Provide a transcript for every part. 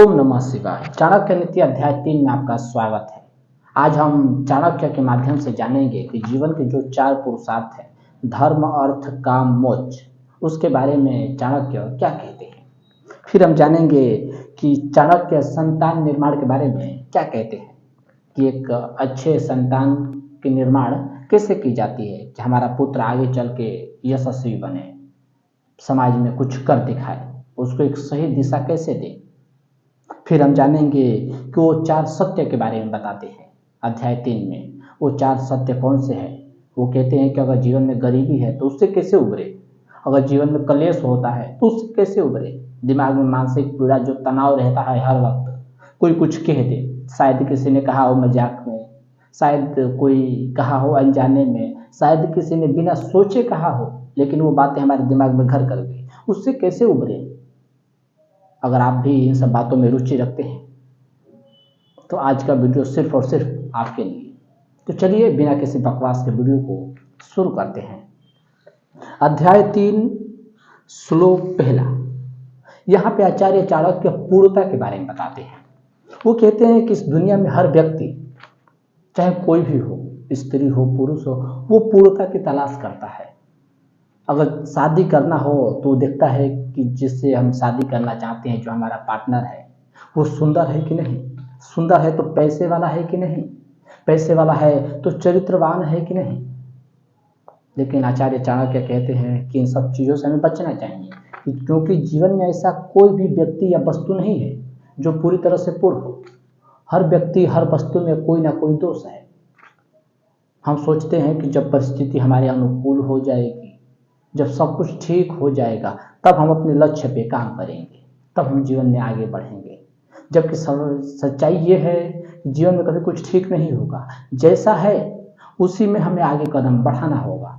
ओम नमः शिवाय। चाणक्य नीति अध्याय 3 में आपका स्वागत है। आज हम चाणक्य के माध्यम से जानेंगे कि जीवन के जो 4 पुरुषार्थ हैं, धर्म, अर्थ, काम, मोक्ष, उसके बारे में चाणक्य क्या कहते हैं। फिर हम जानेंगे कि चाणक्य संतान निर्माण के बारे में क्या कहते हैं कि एक अच्छे संतान के निर्माण कैसे की जाती है कि हमारा पुत्र आगे चल के यशस्वी बने, समाज में कुछ कर दिखाए, उसको एक सही दिशा कैसे दे। फिर हम जानेंगे कि वो 4 सत्य के बारे में बताते हैं अध्याय 3 में। वो 4 सत्य कौन से हैं। वो कहते हैं कि अगर जीवन में गरीबी है तो उससे कैसे उभरे, अगर जीवन में कलेश होता है तो उससे कैसे उभरे, दिमाग में मानसिक पीड़ा जो तनाव रहता है हर वक्त, कोई कुछ कह दे, शायद किसी ने कहा हो मजाक में, शायद कोई कहा हो अनजाने में, शायद किसी ने बिना सोचे कहा हो, लेकिन वो बातें हमारे दिमाग में घर कर गई, उससे कैसे उभरे। अगर आप भी इन सब बातों में रुचि रखते हैं तो आज का वीडियो सिर्फ और सिर्फ आपके लिए। तो चलिए बिना किसी बकवास के वीडियो को शुरू करते हैं। अध्याय 3 श्लोक पहला। यहाँ पे आचार्य चाणक्य पूर्णता के बारे में बताते हैं। वो कहते हैं कि इस दुनिया में हर व्यक्ति, चाहे कोई भी हो, स्त्री हो पुरुष हो, वो पूर्णता की तलाश करता है। अगर शादी करना हो तो देखता है कि जिससे हम शादी करना चाहते हैं, जो हमारा पार्टनर है, वो सुंदर है कि नहीं, सुंदर है तो पैसे वाला है कि नहीं, पैसे वाला है तो चरित्रवान है कि नहीं। लेकिन आचार्य चाणक्य कहते हैं कि इन सब चीज़ों से हमें बचना चाहिए, क्योंकि जीवन में ऐसा कोई भी व्यक्ति या वस्तु नहीं है जो पूरी तरह से पूर्ण हो। हर व्यक्ति, हर वस्तु में कोई ना कोई दोष है। हम सोचते हैं कि जब परिस्थिति हमारे अनुकूल हो जाएगी, जब सब कुछ ठीक हो जाएगा, तब हम अपने लक्ष्य पे काम करेंगे, तब हम जीवन में आगे बढ़ेंगे। जबकि सच्चाई ये है कि जीवन में कभी कुछ ठीक नहीं होगा, जैसा है उसी में हमें आगे कदम बढ़ाना होगा।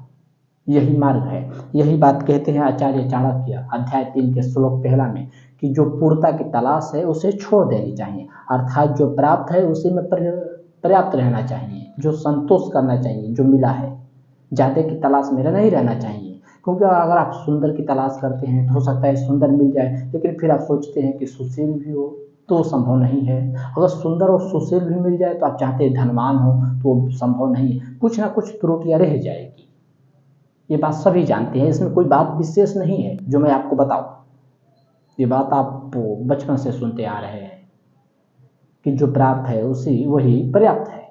यही मार्ग है। यही बात कहते हैं आचार्य चाणक्य अध्याय 3 के श्लोक पहला में कि जो पूर्णता की तलाश है उसे छोड़ देनी चाहिए, अर्थात जो प्राप्त है उसी में पर्याप्त रहना चाहिए, जो संतोष करना चाहिए जो मिला है। ज़्यादा की तलाश में नहीं रहना चाहिए, क्योंकि अगर आप सुंदर की तलाश करते हैं तो हो सकता है सुंदर मिल जाए, लेकिन फिर आप सोचते हैं कि सुशील भी हो तो संभव नहीं है। अगर सुंदर और सुशील भी मिल जाए तो आप चाहते हैं धनवान हो तो संभव नहीं है। कुछ ना कुछ त्रुटियां रह जाएगी। ये बात सभी जानते हैं, इसमें कोई बात विशेष नहीं है जो मैं आपको बताऊं। ये बात आप बचपन से सुनते आ रहे हैं कि जो प्राप्त है उसी वही पर्याप्त है।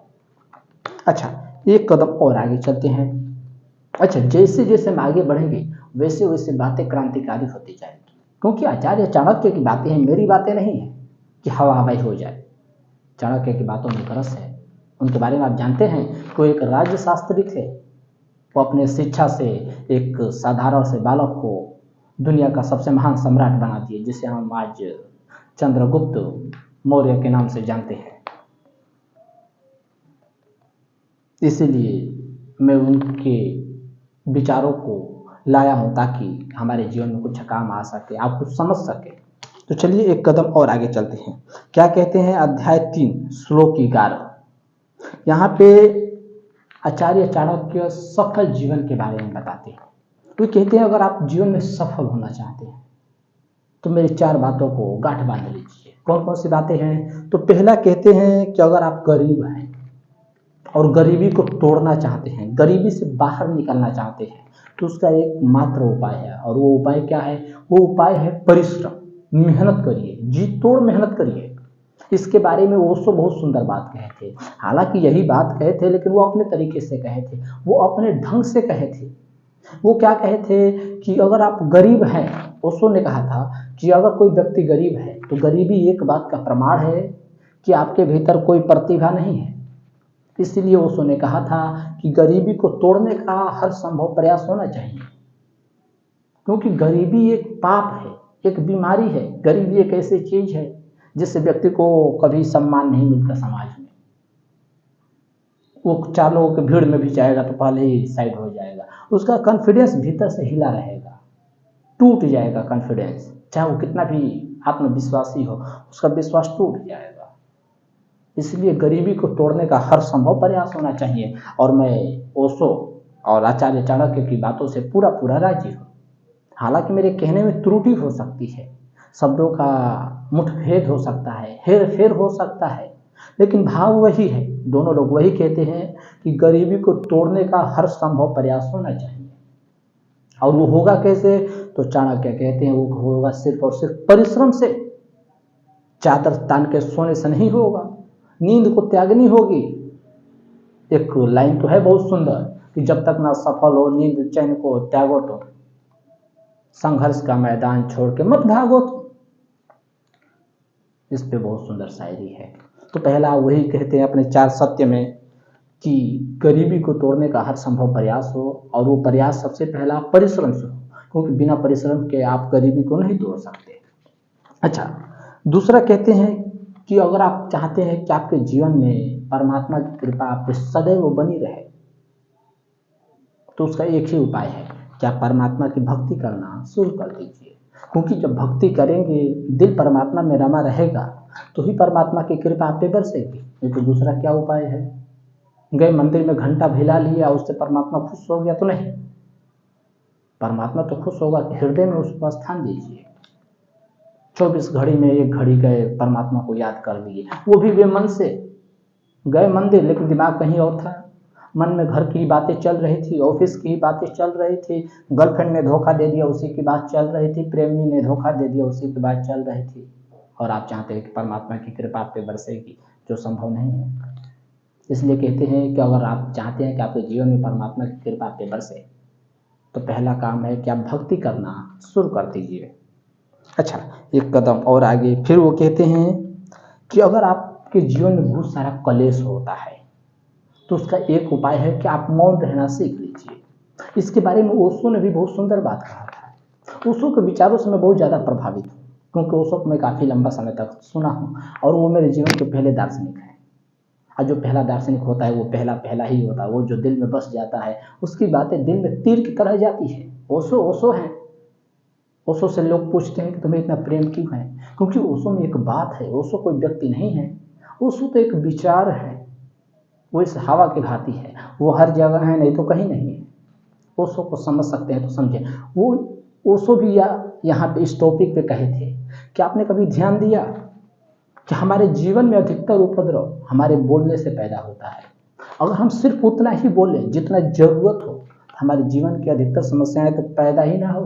अच्छा, एक कदम और आगे चलते हैं। अच्छा, जैसे जैसे हम आगे बढ़ेंगे वैसे वैसे बातें क्रांतिकारी होती जाएगी, क्योंकि आचार्य चाणक्य की बातें हैं, मेरी बातें नहीं है कि हवा हवाई हो जाए। चाणक्य की बातों में रस है। उनके बारे में आप जानते हैं कि वो एक राज्यशास्त्री थे। वो अपने शिक्षा से एक साधारण से बालक को दुनिया का सबसे महान सम्राट बना दिए, जिसे हम आज चंद्रगुप्त मौर्य के नाम से जानते हैं। इसीलिए मैं उनके विचारों को लाया हूं ताकि हमारे जीवन में कुछ काम आ सके, आप कुछ समझ सके। तो चलिए एक कदम और आगे चलते हैं। क्या कहते हैं अध्याय 3 श्लोक 11। यहाँ पे आचार्य चाणक्य सफल जीवन के बारे में बताते हैं। वो कहते हैं अगर आप जीवन में सफल होना चाहते हैं तो मेरी 4 बातों को गांठ बांध लीजिए। कौन कौन सी बातें हैं। तो पहला कहते हैं कि अगर आप गरीब हैं और गरीबी को तोड़ना चाहते हैं, गरीबी से बाहर निकलना चाहते हैं, तो उसका एक मात्र उपाय है। और वो उपाय क्या है। वो उपाय है परिश्रम। मेहनत करिए, जी तोड़ मेहनत करिए। इसके बारे में ओशो बहुत सुंदर बात कहे थे। हालांकि यही बात कहे थे, लेकिन वो अपने तरीके से कहे थे, वो अपने ढंग से कहे थे। वो क्या कहे थे कि अगर आप गरीब हैं, ओशो ने कहा था कि अगर कोई व्यक्ति गरीब है तो गरीबी एक बात का प्रमाण है कि आपके भीतर कोई प्रतिभा नहीं है। इसलिए ओशो ने कहा था कि गरीबी को तोड़ने का हर संभव प्रयास होना चाहिए, क्योंकि गरीबी एक पाप है, एक बीमारी है। गरीबी एक ऐसी चीज है जिससे व्यक्ति को कभी सम्मान नहीं मिलता समाज में। वो 4 लोगों की भीड़ में भी जाएगा तो पहले ही साइड हो जाएगा, उसका कॉन्फिडेंस भीतर से हिला रहेगा, टूट जाएगा कॉन्फिडेंस। चाहे वो कितना भी आत्मविश्वासी हो, उसका विश्वास टूट जाएगा। इसलिए गरीबी को तोड़ने का हर संभव प्रयास होना चाहिए। और मैं ओशो और आचार्य चाणक्य की बातों से पूरा राजी हूँ। हालांकि मेरे कहने में त्रुटि हो सकती है, शब्दों का मुठभेद हो सकता है, हेर फेर हो सकता है, लेकिन भाव वही है। दोनों लोग वही कहते हैं कि गरीबी को तोड़ने का हर संभव प्रयास होना चाहिए। और वो होगा कैसे? तो चाणक्य कहते हैं वो होगा सिर्फ और सिर्फ परिश्रम से। चादर तान के सोने से नहीं होगा, नींद को त्यागनी होगी। एक लाइन तो है बहुत सुंदर कि जब तक ना सफल हो नींद चैन को त्यागो तो संघर्ष का मैदान छोड़ के मत भागो तो। इस पे बहुत सुंदर शायरी है। तो पहला वही कहते हैं अपने 4 सत्य में कि गरीबी को तोड़ने का हर संभव प्रयास हो, और वो प्रयास सबसे पहला परिश्रम से हो, क्योंकि बिना परिश्रम के आप गरीबी को नहीं तोड़ सकते। अच्छा, दूसरा कहते हैं कि अगर आप चाहते हैं कि आपके जीवन में परमात्मा की कृपा आप पे सदैव बनी रहे, तो उसका एक ही उपाय है कि आप परमात्मा की भक्ति करना शुरू कर दीजिए। क्योंकि जब भक्ति करेंगे, दिल परमात्मा में रमा रहेगा, तो ही परमात्मा की कृपा आप पे बरसेगी। नहीं तो दूसरा क्या उपाय है? गए मंदिर में घंटा भिला लिया, उससे परमात्मा खुश हो गया तो नहीं। परमात्मा तो खुश होगा कि हृदय में उसको स्थान दीजिए। 24 घड़ी में 1 घड़ी गए परमात्मा को याद कर लिए, वो भी वे मन से गए मंदिर, लेकिन दिमाग कहीं और था। मन में घर की बातें चल रही थी, ऑफिस की बातें चल रही थी, गर्लफ्रेंड ने धोखा दे दिया उसी की बात चल रही थी, प्रेमी ने धोखा दे दिया उसी की बात चल रही थी। और आप चाहते हैं कि परमात्मा की कृपा आप पे बरसेगी, जो संभव नहीं है। इसलिए कहते हैं कि अगर आप चाहते हैं कि आपके जीवन में परमात्मा की कृपा आप पे बरसे, तो पहला काम है कि आप भक्ति करना शुरू कर दीजिए। अच्छा, एक कदम और आगे फिर वो कहते हैं कि अगर आपके जीवन में बहुत सारा क्लेश होता है, तो उसका एक उपाय है कि आप मौन रहना सीख लीजिए। इसके बारे में ओशो ने भी बहुत सुंदर बात कहा था। ओशो के विचारों से मैं बहुत ज़्यादा प्रभावित हूँ, क्योंकि ओशो को मैं काफ़ी लंबा समय तक सुना हूँ, और वो मेरे जीवन के पहले दार्शनिक हैं। और जो पहला दार्शनिक होता है वो पहला पहला ही होता है, वो जो दिल में बस जाता है उसकी बातें दिल में तीर की तरह जाती है। ओशो ओशो हैं। ओशो से लोग पूछते हैं कि तुम्हें इतना प्रेम क्यों है? क्योंकि ओशो में एक बात है, ओशो कोई व्यक्ति नहीं है, ओशो तो एक विचार है। वो इस हवा की भांति है, वो हर जगह है नहीं तो कहीं नहीं है। ओशो को समझ सकते हैं तो समझे। वो ओशो भी यहाँ पे इस टॉपिक पे कहे थे कि आपने कभी ध्यान दिया कि हमारे जीवन में अधिकतर उपद्रव हमारे बोलने से पैदा होता है। अगर हम सिर्फ उतना ही बोलें जितना जरूरत हो, हमारे जीवन की अधिकतर समस्याएं तो पैदा ही ना हो।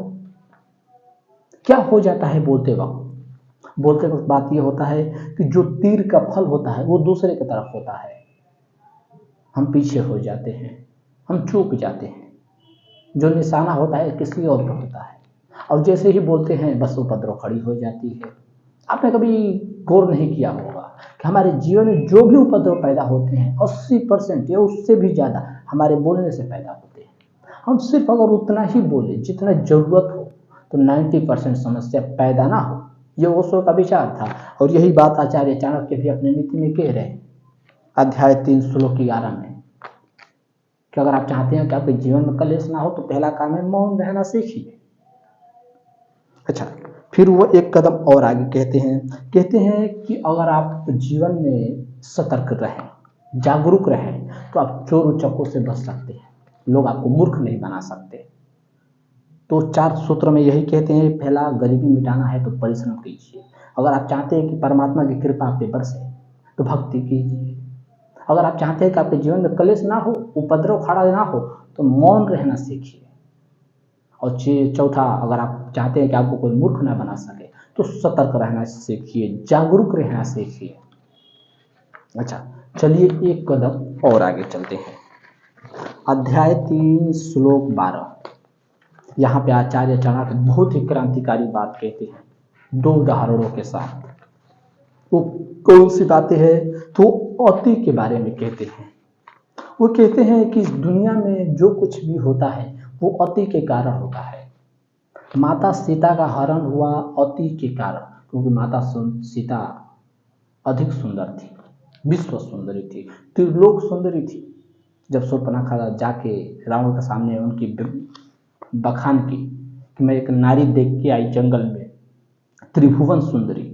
क्या हो जाता है बोलते वक्त? बोलते वक्त बात यह होता है कि जो तीर का फल होता है वो दूसरे की तरफ होता है। हम पीछे हो जाते हैं, हम चूक जाते हैं। जो निशाना होता है किसी और पर होता है, और जैसे ही बोलते हैं बस उपद्रव खड़ी हो जाती है। आपने कभी गौर नहीं किया होगा कि हमारे जीवन में जो भी उपद्रव पैदा होते हैं 80% या उससे भी ज़्यादा हमारे बोलने से पैदा होते हैं। हम सिर्फ अगर उतना ही बोले जितना जरूरत हो, तो 90% समस्या पैदा ना हो। ये ओशो का विचार था, और यही बात आचार्य चाणक्य भी अपने नीति में कह रहे हैं, अध्याय 3 श्लोक 11 में, कि अगर आप चाहते हैं कि आपके जीवन में कलेश ना हो, तो पहला काम है मौन रहना सीखिए। अच्छा, फिर वो एक कदम और आगे कहते हैं कि अगर आप जीवन में सतर्क रहें, जागरूक रहें, तो आप चोर उचक्कों से बच सकते हैं। लोग आपको मूर्ख नहीं बना सकते। तो 4 सूत्र में यही कहते हैं, पहला गरीबी मिटाना है तो परिश्रम कीजिए। अगर आप चाहते हैं कि परमात्मा की कृपा आप पे बरसे, तो भक्ति कीजिए। अगर आप चाहते हैं कि आपके जीवन में कलेश ना हो, उपद्रव खड़ा ना हो, तो मौन रहना सीखिए। और चौथा, अगर आप चाहते हैं कि आपको कोई मूर्ख ना बना सके, तो सतर्क रहना सीखिए, जागरूक रहना सीखिए। अच्छा, चलिए एक कदम और आगे चलते हैं। अध्याय 3 श्लोक 12, यहाँ पे आचार्य चाणक्य बहुत ही क्रांतिकारी बात कहते हैं, 2 उदाहरणों के साथ। वो कौन सी बातें हैं? तो अति के बारे में कहते हैं। वो कहते हैं कि इस दुनिया में जो कुछ भी होता है वो अति के कारण होता है। माता सीता का हरण हुआ अति के कारण, क्योंकि माता सीता अधिक सुंदर थी, विश्व सुंदरी थी, त्रिलोक सुंदरी थी। जब शूर्पणखा जाके रावण के सामने उनकी बखान की कि मैं एक नारी देख के आई जंगल में, त्रिभुवन सुंदरी,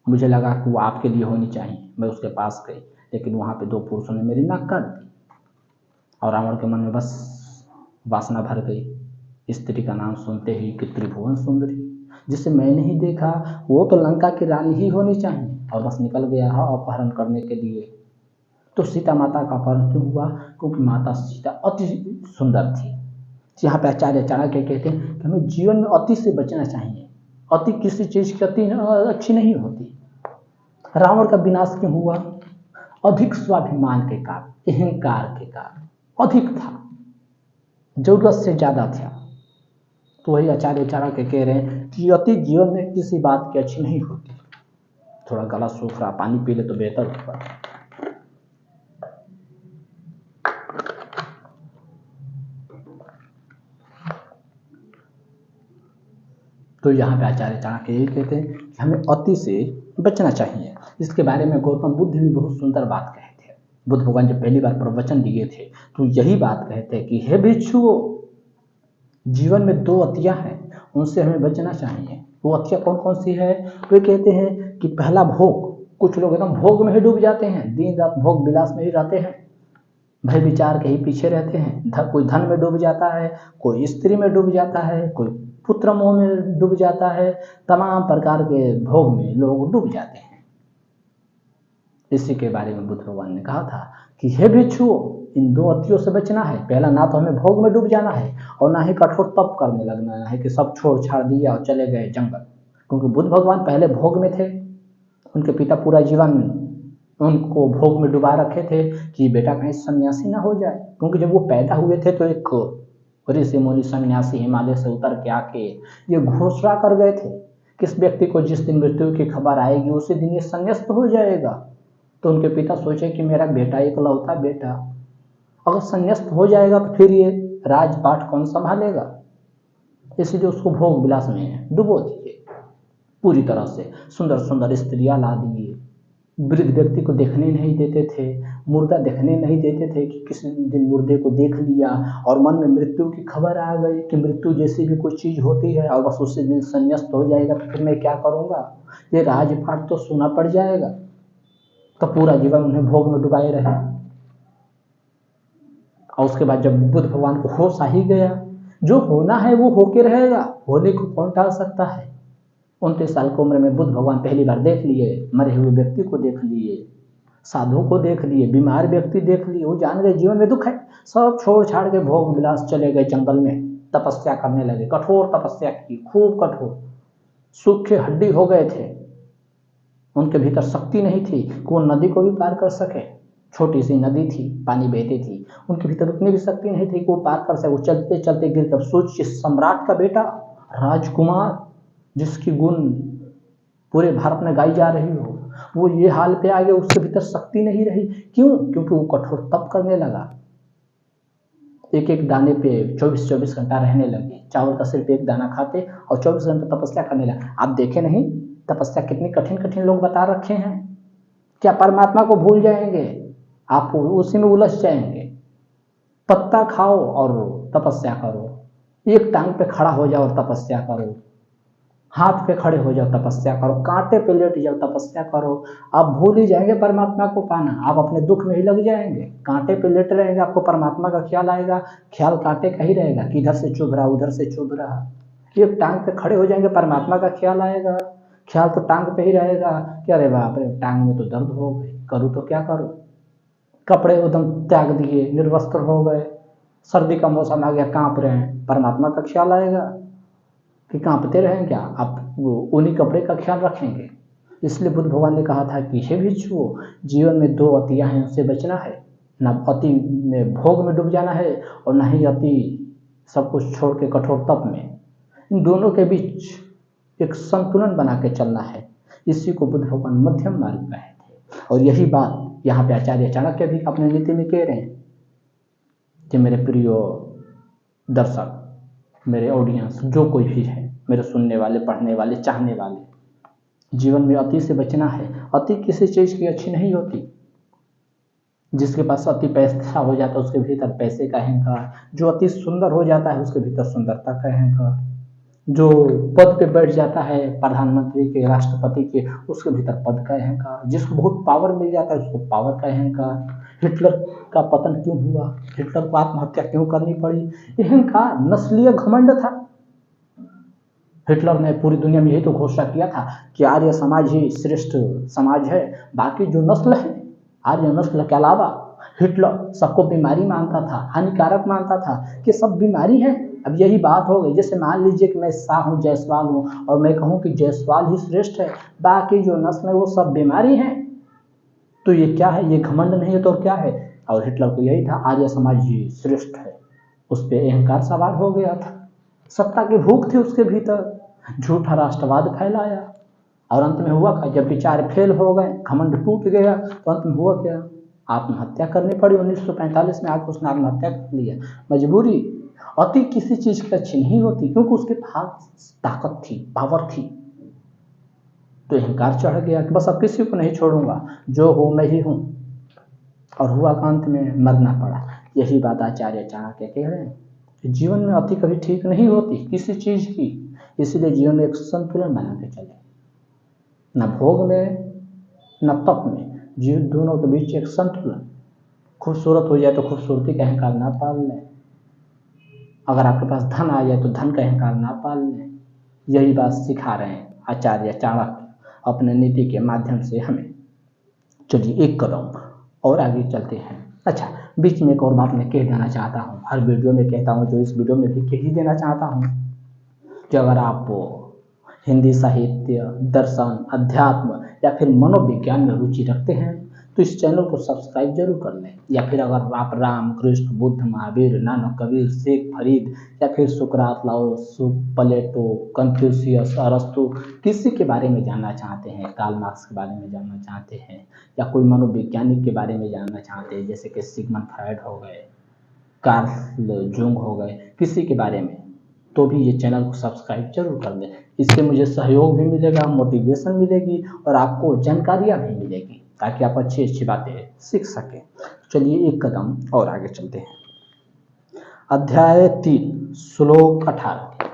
मुझे लगा कि वो आपके लिए होनी चाहिए, मैं उसके पास गई, लेकिन वहाँ पे 2 पुरुषों ने मेरी नाक काट दी। और रावण के मन में बस वासना भर गई, स्त्री का नाम सुनते ही कि त्रिभुवन सुंदरी। जिसे मैं नहीं देखा वो तो लंका की रानी ही होनी चाहिए, और बस निकल गया है अपहरण करने के लिए। तो सीता माता का अपहरण क्यों हुआ? क्योंकि माता सीता अति सुंदर थी। यहाँ पे आचार्य चाणक्य कहते हैं कि हमें जीवन में अति से बचना चाहिए। अति किसी चीज की अति अच्छी नहीं होती। रावण का विनाश क्यों हुआ? अधिक स्वाभिमान के कारण, अहंकार के कारण अधिक था, जरूरत से ज्यादा था। तो वही आचार्य चाणक्य कह रहे हैं कि अति जीवन में किसी बात की अच्छी नहीं होती। थोड़ा गला सूख रहा, पानी पी ले तो बेहतर होगा। तो यहाँ पे आचार्य चाणक्य यही कहते हैं कि हमें अति से बचना चाहिए। इसके बारे में गौतम बुद्ध भी बहुत सुंदर बात कहे थे। बुद्ध भगवान जब पहली बार प्रवचन दिए थे तो यही बात कहते हैं कि हे भिक्षुओं, जीवन में दो अतियां हैं, उनसे हमें बचना चाहिए। वो अतियां कौन कौन सी है? वे कहते हैं कि पहला भोग। कुछ लोग एकदम भोग में ही डूब जाते हैं, दिन रात भोग विलास में ही रहते हैं, भय विचार के ही पीछे रहते हैं। कोई धन में डूब जाता है, कोई स्त्री में डूब जाता है, कोई पुत्र मोह में डूब जाता है, तमाम प्रकार के भोग में लोग डूब जाते हैं। इसी के बारे में बुद्ध भगवान ने कहा था कि हे भिक्षुओं, इन दो अतियों से बचना है। पहला, ना तो हमें भोग में डूब जाना है और ना ही कठोर तप करने लगना है कि सब छोड़ छाड़ दिया और चले गए जंगल। क्योंकि बुद्ध भगवान पहले भोग में थे, उनके पिता पूरा जीवन उनको भोग में डुबा रखे थे कि बेटा कहीं सन्यासी ना हो जाए। क्योंकि जब वो पैदा हुए थे तो एक ऋषि मुनि सन्यासी हिमालय से उतर के आके ये घोषणा कर गए थे कि इस व्यक्ति को जिस दिन मृत्यु की खबर आएगी उसी दिन ये संन्यास्त हो जाएगा। तो उनके पिता सोचे कि मेरा बेटा इकलौता बेटा अगर संन्यास्त हो जाएगा तो फिर ये राजपाट कौन संभालेगा, इसलिए उसको भोग विलास में डुबो दिए पूरी तरह से। सुंदर सुंदर स्त्रियां ला दिए, वृद्ध व्यक्ति को देखने नहीं देते थे, मुर्दा देखने नहीं देते थे कि किसी दिन मुर्दे को देख लिया और मन में मृत्यु की खबर आ गई कि मृत्यु जैसी भी कोई चीज होती है और बस उसी दिन संन्यास्त हो जाएगा तो फिर मैं क्या करूंगा, ये राजपाट तो सुना पड़ जाएगा। तो पूरा जीवन उन्हें भोग में डुबाए रहे। और उसके बाद जब बुद्ध भगवान को होश आ ही गया, जो होना है वो होके रहेगा, होने को कौन टाल सकता है। 29 साल की उम्र में बुद्ध भगवान पहली बार देख लिए, मरे हुए व्यक्ति को देख लिए, साधु को देख लिए, बीमार व्यक्ति देख लिए। वो जान गए जीवन में दुख है, सब छोड़ छाड़ के भोग विलास चले गए जंगल में, तपस्या करने लगे। कठोर तपस्या की, खूब कठोर, सूखे हड्डी हो गए थे। उनके भीतर शक्ति नहीं थी कि वो नदी को भी पार कर सके। छोटी सी नदी थी, पानी बहती थी, उनके भीतर उतनी भी शक्ति नहीं थी कि वो पार कर सके। वो चलते चलते गिर कर सूर्य सम्राट का बेटा, राजकुमार, जिसकी गुण पूरे भारत में गाई जा रही हो, वो ये हाल पे आ गया, उसके भीतर शक्ति नहीं रही। क्यों? क्योंकि वो कठोर तप करने लगा। एक एक दाने पे 24-24 घंटा रहने लगे, चावल का सिर्फ एक दाना खाते और 24 घंटे तपस्या करने लगे। आप देखे नहीं तपस्या कितनी कठिन कठिन लोग बता रखे हैं। क्या परमात्मा को भूल जाएंगे, आप उसी में उलझ जाएंगे। पत्ता खाओ और तपस्या करो, एक टांग पे खड़ा हो जाओ और तपस्या करो, हाथ पे खड़े हो जाओ तपस्या करो, कांटे पे लेट जाओ तपस्या करो। आप भूल ही जाएंगे परमात्मा को पाना, आप अपने दुख में ही लग जाएंगे। कांटे पे लेट रहेंगे, आपको परमात्मा का ख्याल आएगा, ख्याल कांटे का ही रहेगा कि इधर से चुभ रहा उधर से चुभ रहा। एक टांग पे खड़े हो जाएंगे, परमात्मा का ख्याल आएगा, ख्याल तो टांग पे ही रहेगा कि अरे बाप रे टांग में तो दर्द हो गई, करूँ तो क्या करूँ। कपड़े एकदम त्याग दिए, निर्वस्त्र हो गए, सर्दी का मौसम आ गया, कांप रहे हैं, परमात्मा का ख्याल आएगा कि कांपते रहें क्या, आप उन्हीं कपड़े का ख्याल रखेंगे। इसलिए बुद्ध भगवान ने कहा था कि हे भिक्षुओं, जीवन में दो अतियां हैं, उनसे बचना है। ना अति में भोग में डूब जाना है और ना ही अति सब कुछ छोड़ के कठोर तप में। इन दोनों के बीच एक संतुलन बना के चलना है। इसी को बुद्ध भगवान मध्यम मार्ग कहे थे। और यही बात यहाँ पे आचार्य चाणक्य भी अपने नीति में कह रहे हैं कि मेरे प्रिय दर्शक, मेरे ऑडियंस, जो कोई भी है, मेरे सुनने वाले, पढ़ने वाले, चाहने वाले, जीवन में अति से बचना है। अति किसी चीज की अच्छी नहीं होती। जिसके पास अति पैसा हो जाता है उसके भीतर पैसे का अहंकार, जो अति सुंदर हो जाता है उसके भीतर सुंदरता का अहंकार, जो पद पे बैठ जाता है प्रधानमंत्री के, राष्ट्रपति के, उसके भीतर पद का अहंकार, जिसको बहुत पावर मिल जाता है उसको पावर का अहंकार। हिटलर का पतन क्यों हुआ, हिटलर को आत्महत्या क्यों करनी पड़ी? अहंकार, नस्लीय घमंड था। हिटलर ने पूरी दुनिया में यही तो घोषणा किया था कि आर्य समाज ही श्रेष्ठ समाज है, बाकी जो नस्ल है आर्य नस्ल के अलावा हिटलर सबको बीमारी मानता था, हानिकारक मानता था कि सब बीमारी है। अब यही बात हो गई, जैसे मान लीजिए कि मैं शाह हूँ, जायसवाल हूँ और मैं कहूँ कि जायसवाल ही श्रेष्ठ है, बाकी जो नस्ल है वो सब बीमारी है, तो ये क्या है? ये घमंड नहीं है तो क्या है? और हिटलर को यही था, आर्य समाज ही श्रेष्ठ है। उस पर अहंकार सवार हो गया था, सत्ता की भूख थी उसके भीतर, झूठा राष्ट्रवाद फैलाया और अंत में हुआ क्या? जब विचार फेल हो गए, घमंड टूट गया, तो अंत में हुआ क्या? आत्महत्या करनी पड़ी। 1945 में आकर उसने आत्महत्या कर लिया। मजबूरी, अति किसी चीज की अच्छी नहीं होती, क्योंकि उसके पास ताकत थी, पावर थी, तो अहंकार चढ़ गया कि बस अब किसी को नहीं छोड़ूंगा, जो हो मैं ही हूं, और हुआ का अंत में मरना पड़ा। यही बात आचार्य चाणक्य कह रहे हैं कि जीवन में अति कभी ठीक नहीं होती किसी चीज की, इसलिए जीवन में एक संतुलन बना के चले, न भोग में न तप में, जीवन दोनों के बीच एक संतुलन। खूबसूरत हो जाए तो खूबसूरती का अहंकार ना पाल लें, अगर आपके पास धन आ जाए तो धन का अहंकार ना पाल लें। यही बात सिखा रहे हैं आचार्य चाणक्य अपने नीति के माध्यम से हमें। चलिए एक कदम और आगे चलते हैं। अच्छा, बीच में एक और बात मैं कह देना चाहता हूँ, हर वीडियो में कहता हूँ, जो इस वीडियो में भी कह ही देना चाहता हूँ कि अगर आप हिंदी साहित्य, दर्शन, अध्यात्म या फिर मनोविज्ञान में रुचि रखते हैं तो इस चैनल को सब्सक्राइब जरूर कर लें। या फिर अगर आप राम, कृष्ण, बुद्ध, महावीर, नानक, कबीर, शेख, फरीद या फिर सुकरात, लाओस, प्लेटो, कन्फ्यूशियस, अरस्तु किसी के बारे में जानना चाहते हैं, कार्ल मार्क्स के बारे में जानना चाहते हैं या कोई मनोवैज्ञानिक के बारे में जानना चाहते हैं, जैसे कि सिगमंड फ्रायड हो गए, कार्ल जूंग हो गए, किसी के बारे में, तो भी ये चैनल को सब्सक्राइब जरूर कर लें। इससे मुझे सहयोग भी मिलेगा, मोटिवेशन मिलेगी और आपको जानकारियाँ भी मिलेगी, ताकि आप अच्छी अच्छी बातें सीख सकें। चलिए एक कदम और आगे चलते हैं। अध्याय 3 श्लोक 18,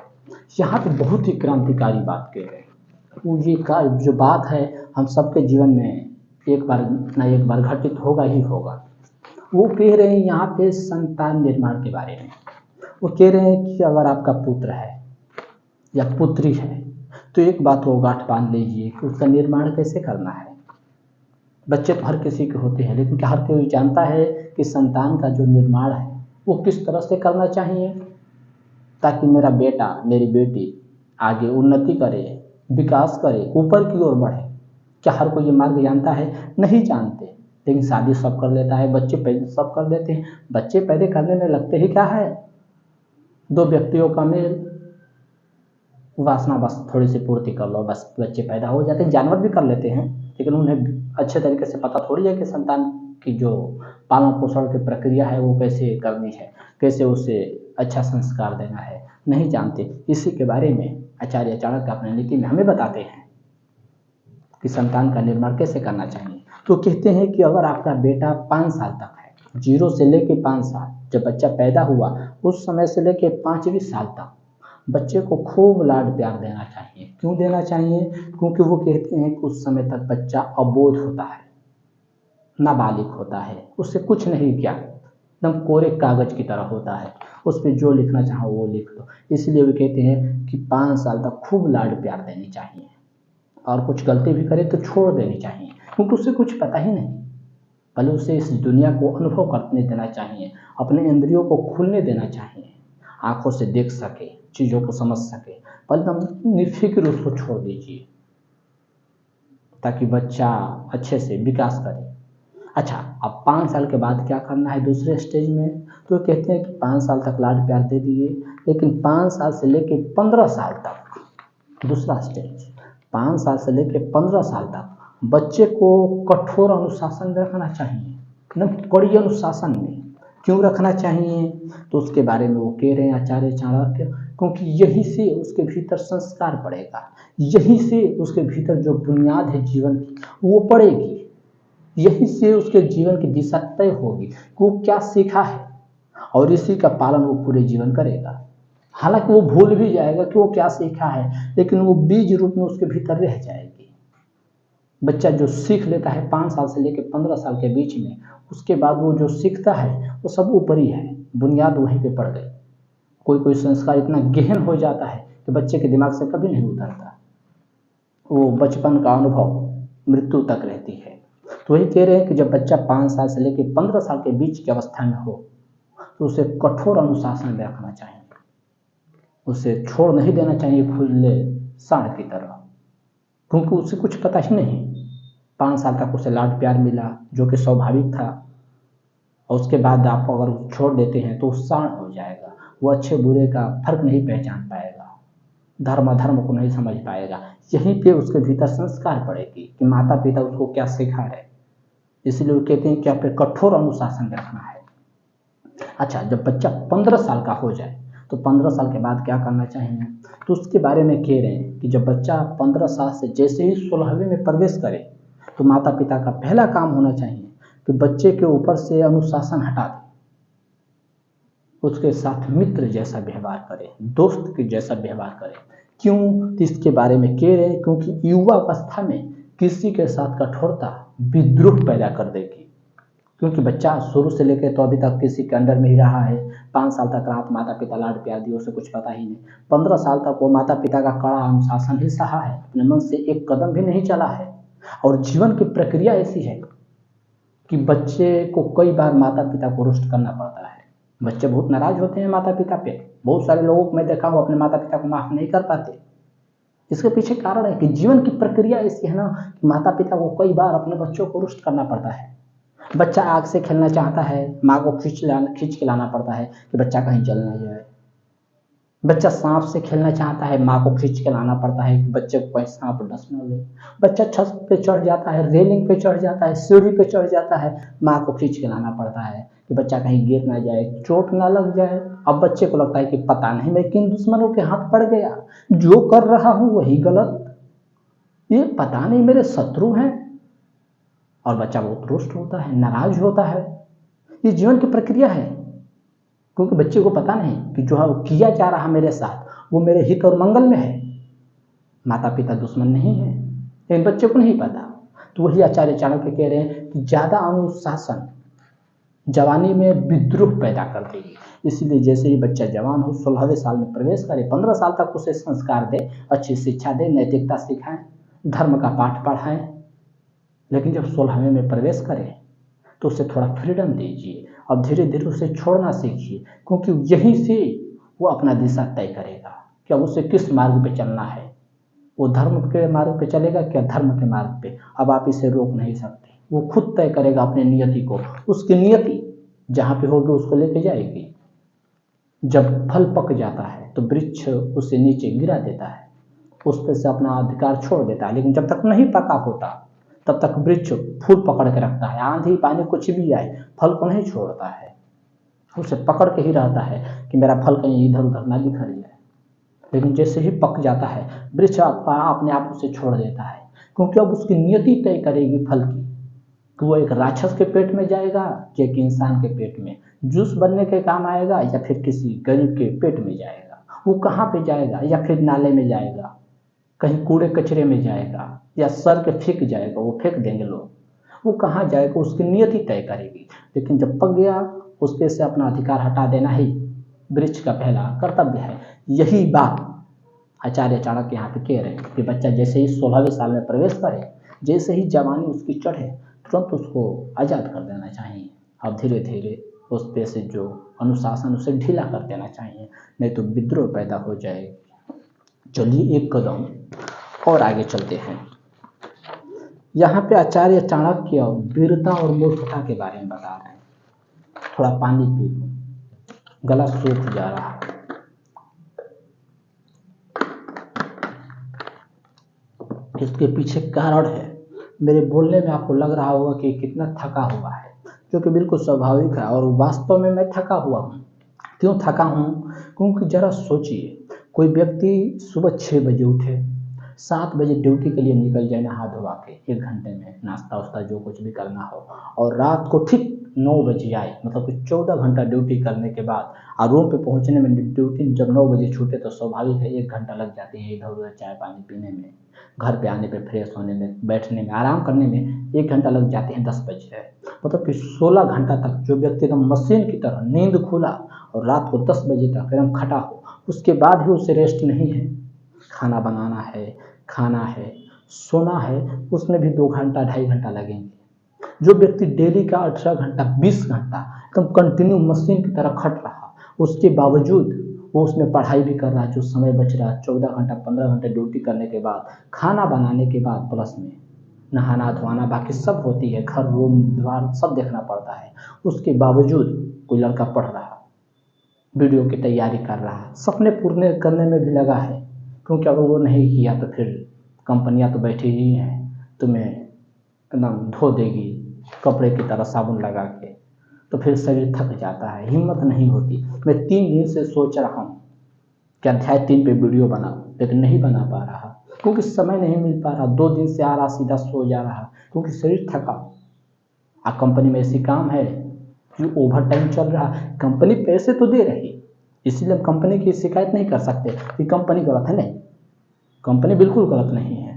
यहाँ पे बहुत ही क्रांतिकारी बात कह रहे हैं। वो ये का जो बात है हम सबके जीवन में एक बार न एक बार घटित होगा ही होगा। वो कह रहे हैं यहाँ पे संतान निर्माण के बारे में। वो कह रहे हैं कि अगर आपका पुत्र है या पुत्री है तो एक बात वो गांठ बांध लीजिए कि उसका निर्माण कैसे करना है। बच्चे तो हर किसी के होते हैं, लेकिन क्या हर कोई जानता है कि संतान का जो निर्माण है वो किस तरह से करना चाहिए, ताकि मेरा बेटा, मेरी बेटी आगे उन्नति करे, विकास करे, ऊपर की ओर बढ़े। क्या हर कोई ये मार्ग जानता है? नहीं जानते, लेकिन शादी सब कर लेता है, बच्चे पैदा सब कर देते हैं। बच्चे पैदा करने में लगते ही क्या है? दो व्यक्तियों का मेल, वासना बस थोड़ी सी पूर्ति कर लो, बस बच्चे पैदा हो जाते हैं। जानवर भी कर लेते हैं, लेकिन उन्हें अच्छे तरीके से पता थोड़ी है कि संतान की जो पालन पोषण की प्रक्रिया है वो कैसे करनी है, कैसे उसे अच्छा संस्कार देना है, नहीं जानते। इसी के बारे में आचार्य चाणक्य अपने नीति में हमें बताते हैं कि संतान का निर्माण कैसे करना चाहिए। तो कहते हैं कि अगर आपका बेटा 5 साल तक है, 0 से लेके 5 साल, जब बच्चा पैदा हुआ उस समय से लेके 5वीं साल तक बच्चे को खूब लाड प्यार देना चाहिए। क्यों देना चाहिए? क्योंकि वो कहते हैं कि उस समय तक बच्चा अबोध होता है, नाबालिग होता है, उससे कुछ नहीं ज्ञान, एकदम कोरे कागज की तरह होता है, उस पर जो लिखना चाहो वो लिख दो। इसलिए वो कहते हैं कि 5 साल तक खूब लाड प्यार देनी चाहिए, और कुछ गलती भी करे तो छोड़ देनी चाहिए, क्योंकि उसे कुछ पता ही नहीं। पहले उसे इस दुनिया को अनुभव करने देना चाहिए, अपने इंद्रियों को खुलने देना चाहिए, आंखों से देख सके, चीज़ों को समझ सके। पहले एकदम निफिक्र उसको छोड़ दीजिए, ताकि बच्चा अच्छे से विकास करे। अच्छा, अब 5 साल के बाद क्या करना है दूसरे स्टेज में? तो कहते हैं कि 5 साल तक लाड प्यार दे दिए, लेकिन 5 साल से लेके 15 साल तक दूसरा स्टेज, 5 साल से लेके 15 साल तक बच्चे को कठोर अनुशासन में रखना चाहिए, एकदम कड़ी अनुशासन में। क्यों रखना चाहिए? तो उसके बारे में वो कह रहे हैं आचार्य चाणक्य, क्योंकि यहीं से उसके भीतर संस्कार पड़ेगा, यहीं से उसके भीतर जो बुनियाद है जीवन की वो पड़ेगी, यहीं से उसके जीवन की दिशा तय होगी कि वो क्या सीखा है, और इसी का पालन वो पूरे जीवन करेगा। हालांकि वो भूल भी जाएगा कि वो क्या सीखा है, लेकिन वो बीज रूप में उसके भीतर रह जाएगी। बच्चा जो सीख लेता है 5 साल से लेकर 15 साल के बीच में, उसके बाद वो जो सीखता है वो सब ऊपरी है, बुनियाद वहीं पे पड़ गई। कोई कोई संस्कार इतना गहन हो जाता है तो बच्चे के दिमाग से कभी नहीं उतरता। वो बचपन का अनुभव मृत्यु तक रहती है। तो वही कह रहे हैं कि जब बच्चा 5 साल से लेकर 15 साल के बीच की अवस्था में हो तो उसे कठोर अनुशासन में रखना चाहिए। उसे छोड़ नहीं देना चाहिए खुले सांड की तरह, क्योंकि उसे कुछ पता ही नहीं। 5 साल तक उसे लाड प्यार मिला जो कि स्वाभाविक था, और उसके बाद आप अगर छोड़ देते हैं तो सांड हो जाएगा। वो अच्छे बुरे का फर्क नहीं पहचान पाएगा, धर्म अधर्म को नहीं समझ पाएगा। यहीं पे उसके भीतर संस्कार पड़ेगी कि माता पिता उसको क्या सिखा रहे। इसलिए वो कहते हैं कि आप पे कठोर अनुशासन रखना है। अच्छा, जब बच्चा 15 साल का हो जाए तो 15 साल के बाद क्या करना चाहिए, तो उसके बारे में कह रहे हैं कि जब बच्चा 15 साल से जैसे ही 16वीं में प्रवेश करे तो माता पिता का पहला काम होना चाहिए कि बच्चे के ऊपर से अनुशासन हटा दे, उसके साथ मित्र जैसा व्यवहार करे, दोस्त के जैसा व्यवहार करे। क्यों, तो इसके बारे में कह रहे हैं क्योंकि युवा अवस्था में किसी के साथ कठोरता विद्रोह पैदा कर देगी। क्योंकि बच्चा शुरू से लेकर तो अभी तक किसी के अंडर में ही रहा है। 5 साल तक रात माता पिता लाड प्यार दिए, उसे कुछ पता ही नहीं। 15 साल तक वो माता पिता का कड़ा अनुशासन ही सहा है, अपने मन से एक कदम भी नहीं चला है। और जीवन की प्रक्रिया ऐसी है कि बच्चे को कई बार माता पिता को रुष्ट करना पड़ता है। बच्चे बहुत नाराज होते हैं माता पिता पे। बहुत सारे लोगों को मैं देखा हूँ अपने माता पिता को माफ नहीं कर पाते। इसके पीछे कारण है कि जीवन की प्रक्रिया ऐसी है ना कि माता पिता को कई बार अपने बच्चों को रुष्ट करना पड़ता है। बच्चा आग से खेलना चाहता है, माँ को खींच के लाना पड़ता है कि बच्चा कहीं जल ना जाए। बच्चा सांप से खेलना चाहता है, माँ को खींच के लाना पड़ता है कि बच्चे को कहीं सांप डस न ले। बच्चा छत पे चढ़ जाता है, रेलिंग पे चढ़ जाता है, सीढ़ी पे चढ़ जाता है, माँ को खींच के लाना पड़ता है कि बच्चा कहीं गिर ना जाए, चोट ना लग जाए। अब बच्चे को लगता है कि पता नहीं मैं किन दुश्मनों के हाथ पड़ गया, जो कर रहा हूँ वही गलत, ये पता नहीं मेरे शत्रु हैं। और बच्चा बहुत रुष्ट होता है, नाराज होता है। ये जीवन की प्रक्रिया है, क्योंकि बच्चे को पता नहीं कि जो किया जा रहा मेरे साथ वो मेरे हित और मंगल में है। माता पिता दुश्मन नहीं है, लेकिन बच्चे को नहीं पता। तो वही आचार्य चाणक्य कह रहे हैं कि ज्यादा अनुशासन जवानी में विद्रोह पैदा कर देगी। इसलिए जैसे ही बच्चा जवान हो, 16वें साल में प्रवेश करे, 15 साल तक उसे संस्कार दे, अच्छी शिक्षा दे, नैतिकता सिखाएं, धर्म का पाठ पढ़ाएं। लेकिन जब 16वें में प्रवेश करे तो उसे थोड़ा फ्रीडम दीजिए और धीरे धीरे उसे छोड़ना सीखिए, क्योंकि यहीं से वो अपना दिशा तय करेगा कि अब उसे किस मार्ग पे चलना है। वो धर्म के मार्ग पे चलेगा क्या धर्म के मार्ग पे, अब आप इसे रोक नहीं सकते। वो खुद तय करेगा अपनी नियति को, उसकी नियति जहाँ पे होगी उसको लेके जाएगी। जब फल पक जाता है तो वृक्ष उसे नीचे गिरा देता है, उस पर से अपना अधिकार छोड़ देता है। लेकिन जब तक नहीं पका होता तब तक वृक्ष फूल पकड़ के रखता है, आंधी पानी कुछ भी आए फल को नहीं छोड़ता है, उसे पकड़ के ही रहता है कि मेरा फल कहीं इधर उधर ना बिखर जाए। लेकिन जैसे ही पक जाता है वृक्ष अपने आप उसे छोड़ देता है, क्योंकि अब उसकी नियति तय करेगी फल की कि वो एक राक्षस के पेट में जाएगा या एक इंसान के पेट में, जूस बनने के काम आएगा या फिर किसी गरीब के पेट में जाएगा। वो कहाँ पे जाएगा, या फिर नाले में जाएगा, कहीं कूड़े कचरे में जाएगा, या सर के फेंक जाएगा, वो फेंक देंगे लोग। वो कहाँ जाएगा उसकी नियति तय करेगी। लेकिन जब पक गया उसके से अपना अधिकार हटा देना ही वृक्ष का पहला कर्तव्य है। यही बात आचार्य चाणक्य यहाँ पे कह रहे हैं कि बच्चा जैसे ही 16वें साल में प्रवेश करे, जैसे ही जवानी उसकी चढ़े, तुरंत उसको आज़ाद कर देना चाहिए और धीरे धीरे उस पे से जो अनुशासन उसे ढीला कर देना चाहिए, नहीं तो विद्रोह पैदा हो जाएगी। चलिए एक कदम और आगे चलते हैं। यहाँ पे आचार्य चाणक्य वीरता और मूर्खता के बारे में बता रहे हैं। थोड़ा पानी पी लो, गला सूख जा रहा है। इसके पीछे कारण है, मेरे बोलने में आपको लग रहा होगा कि कितना थका हुआ है, जो कि बिल्कुल स्वाभाविक है। और वास्तव में मैं थका हुआ हूँ। क्यों थका हूँ, क्योंकि जरा सोचिए, कोई व्यक्ति सुबह 6 बजे उठे, 7 बजे ड्यूटी के लिए निकल जाए नहा धोवा के, 1 घंटे में नाश्ता वास्ता जो कुछ भी करना हो, और रात को ठीक 9 बजे आए, मतलब कि 14 घंटा ड्यूटी करने के बाद और रूम पे पहुंचने में, ड्यूटी जब 9 बजे छूटे तो स्वाभाविक है 1 घंटा लग जाती है इधर उधर चाय पानी पीने में, घर पे आने पे फ्रेश होने में, बैठने में, आराम करने में 1 घंटा लग जाते हैं 10 बजे। मतलब कि 16 घंटा तक जो व्यक्ति एकदम मशीन की तरह नींद खुला और रात को 10 बजे तक एकदम खटा हो, उसके बाद भी उसे रेस्ट नहीं है। खाना बनाना है, खाना है, सोना है, उसमें भी 2 घंटा 2.5 घंटा लगेंगे। जो व्यक्ति डेली का 18 घंटा 20 घंटा एकदम कंटिन्यू मशीन की तरह खट रहा, उसके बावजूद वो उसमें पढ़ाई भी कर रहा है, जो समय बच रहा है 14 घंटा 15 घंटे ड्यूटी करने के बाद, खाना बनाने के बाद, प्लस में नहाना धोना बाकी सब होती है, घर रूम द्वार सब देखना पड़ता है, उसके बावजूद कोई लड़का पढ़ रहा, वीडियो की तैयारी कर रहा है, सपने पूरे करने में भी लगा है। क्योंकि अगर वो नहीं किया तो फिर कंपनियां तो बैठी ही हैं, तुम्हें एकदम धो देगी कपड़े की तरह साबुन लगा के, तो फिर शरीर थक जाता है, हिम्मत नहीं होती। मैं 3 दिन से सोच रहा हूँ कि अध्याय 3 पे वीडियो बनाऊँ, लेकिन नहीं बना पा रहा क्योंकि समय नहीं मिल पा रहा। 2 दिन से आ रहा, सीधा सो जा रहा क्योंकि शरीर थका। कंपनी में ऐसी काम है कि ओवर टाइम चल रहा, कंपनी पैसे तो दे रही, इसलिए हम कंपनी की शिकायत नहीं कर सकते कि कंपनी गलत है। नहीं, कंपनी बिल्कुल गलत नहीं है,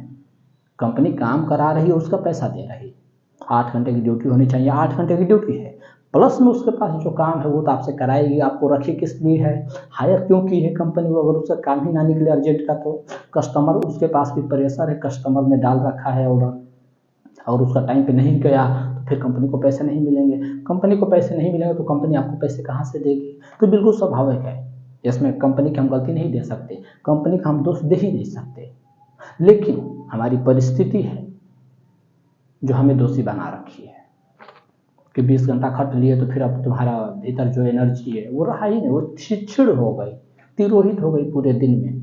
कंपनी काम करा रही है, उसका पैसा दे रही। 8 घंटे की ड्यूटी होनी चाहिए, 8 घंटे की ड्यूटी है, प्लस में उसके पास जो काम है वो तो आपसे कराएगी। आपको रखी किस लिए है, हायर क्यों की है कंपनी को? अगर उसका काम ही ना निकले अर्जेंट का तो कस्टमर, उसके पास भी प्रेशर है, कस्टमर ने डाल रखा है ऑर्डर और उसका टाइम पे नहीं गया तो फिर कंपनी को पैसे नहीं मिलेंगे। कंपनी को पैसे नहीं मिलेंगे तो कंपनी आपको पैसे कहाँ से देगी? तो बिल्कुल स्वाभाविक है, इसमें कंपनी की हम गलती नहीं दे सकते, कंपनी का हम दोष दे ही नहीं सकते, लेकिन हमारी परिस्थिति है जो हमें दोषी बना रखी है कि 20 घंटा खट लिए तो फिर अब तुम्हारा भीतर जो एनर्जी है वो रहा ही नहीं, वो छिड़ हो गई, तिरोहित हो गई पूरे दिन में,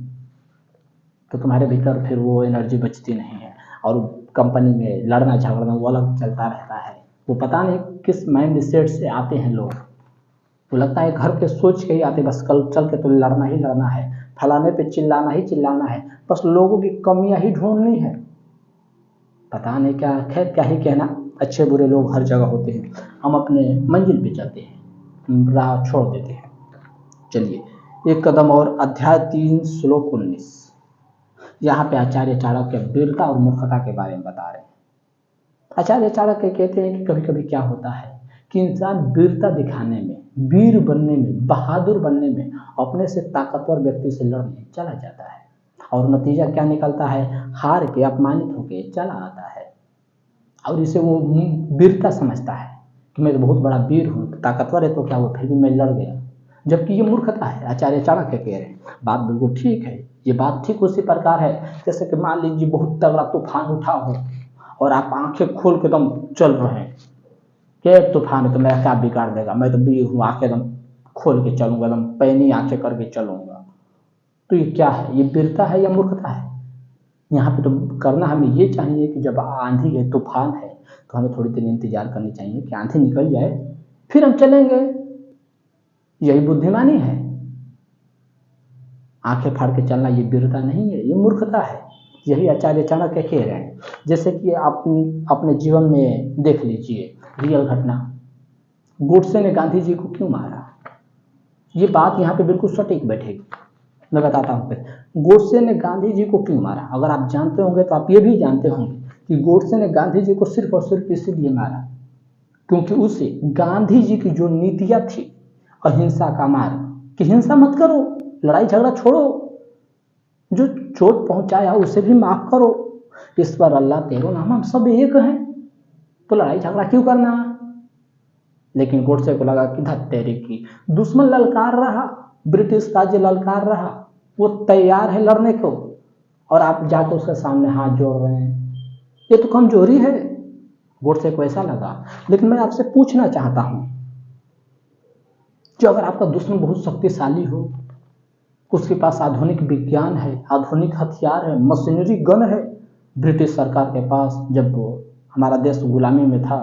तो तुम्हारे भीतर फिर वो एनर्जी बचती नहीं है। और कंपनी में लड़ना झगड़ना वो अलग चलता रहता है। वो पता नहीं किस माइंड सेट से आते हैं लोग, वो लगता है घर के सोच के ही आते, बस कल चल के तो लड़ना ही लड़ना है, फलाने पे चिल्लाना ही चिल्लाना है, बस लोगों की कमियां ही ढूंढनी है, पता नहीं क्या। खैर क्या ही कहना, अच्छे बुरे लोग हर जगह होते हैं, हम अपने मंजिल पे चलते हैं, राह छोड़ देते हैं। चलिए एक कदम और, अध्याय 3 श्लोक 19। यहाँ पे आचार्य चाणक्य वीरता और मूर्खता के बारे में बता रहे हैं। आचार्य चाणक्य कहते हैं कि कभी कभी क्या होता है कि इंसान वीरता दिखाने में, वीर बनने में, बहादुर बनने में अपने से ताकतवर व्यक्ति से लड़ने चला जाता है और नतीजा क्या निकलता है? हार के, अपमानित होके चला आता है और इसे वो वीरता समझता है कि मैं तो बहुत बड़ा वीर हूँ, ताकतवर है तो क्या, वो फिर भी मैं लड़ गया, जबकि ये मूर्खता है। आचार्य चाणक्य कह रहे हैं, बात बिल्कुल ठीक है, ये बात ठीक उसी प्रकार है जैसे कि मान लीजिए बहुत तगड़ा तूफान उठा हो और आप आंखें खोल के एकदम चल रहे हैं कि तूफान है तो मेरा क्या बिगाड़ देगा, मैं तो वीर हूँ, आंखें एकदम खोल के चलूंगा, एकदम पैनी आंखें करके चलूंगा। तो ये क्या है, ये वीरता है या मूर्खता है? यहाँ पे तो करना हमें ये चाहिए कि जब आंधी है, तूफान है, तो हमें थोड़ी देर इंतजार करनी चाहिए कि आंधी निकल जाए फिर हम चलेंगे, यही बुद्धिमानी है। आंखें फाड़ के चलना ये वीरता नहीं है, ये मूर्खता है। यही आचार्य चाणक्य कह रहे हैं। जैसे कि आप अपने जीवन में देख लीजिए रियल घटना, गोडसे ने गांधी जी को क्यों मारा, ये बात यहाँ पे बिल्कुल सटीक बैठेगी। मैं बताता हूँ फिर, गोडसे ने गांधी जी को क्यों मारा। अगर आप जानते होंगे तो आप ये भी जानते होंगे कि गोडसे ने गांधी जी को सिर्फ और सिर्फ इसीलिए मारा क्योंकि उसे गांधी जी की जो नीतियां थी, अहिंसा का मार्ग, कि हिंसा मत करो, लड़ाई झगड़ा छोड़ो, जो चोट पहुंचाया उसे भी माफ करो, इस पर अल्लाह तेरो नाम, हम सब एक हैं, तो लड़ाई झगड़ा क्यों करना। लेकिन गोडसे को लगा कि धत्तेरी की, दुश्मन ललकार रहा, ब्रिटिश राज्य ललकार रहा, वो तैयार है लड़ने को और आप जाकर उसके सामने हाथ जोड़ रहे हैं, ये तो कमजोरी है। गोडसे को ऐसा लगा। लेकिन मैं आपसे पूछना चाहता हूं कि अगर आपका दुश्मन बहुत शक्तिशाली हो, उसके पास आधुनिक विज्ञान है, आधुनिक हथियार है, मशीनरी गन है, ब्रिटिश सरकार के पास, जब वो हमारा देश गुलामी में था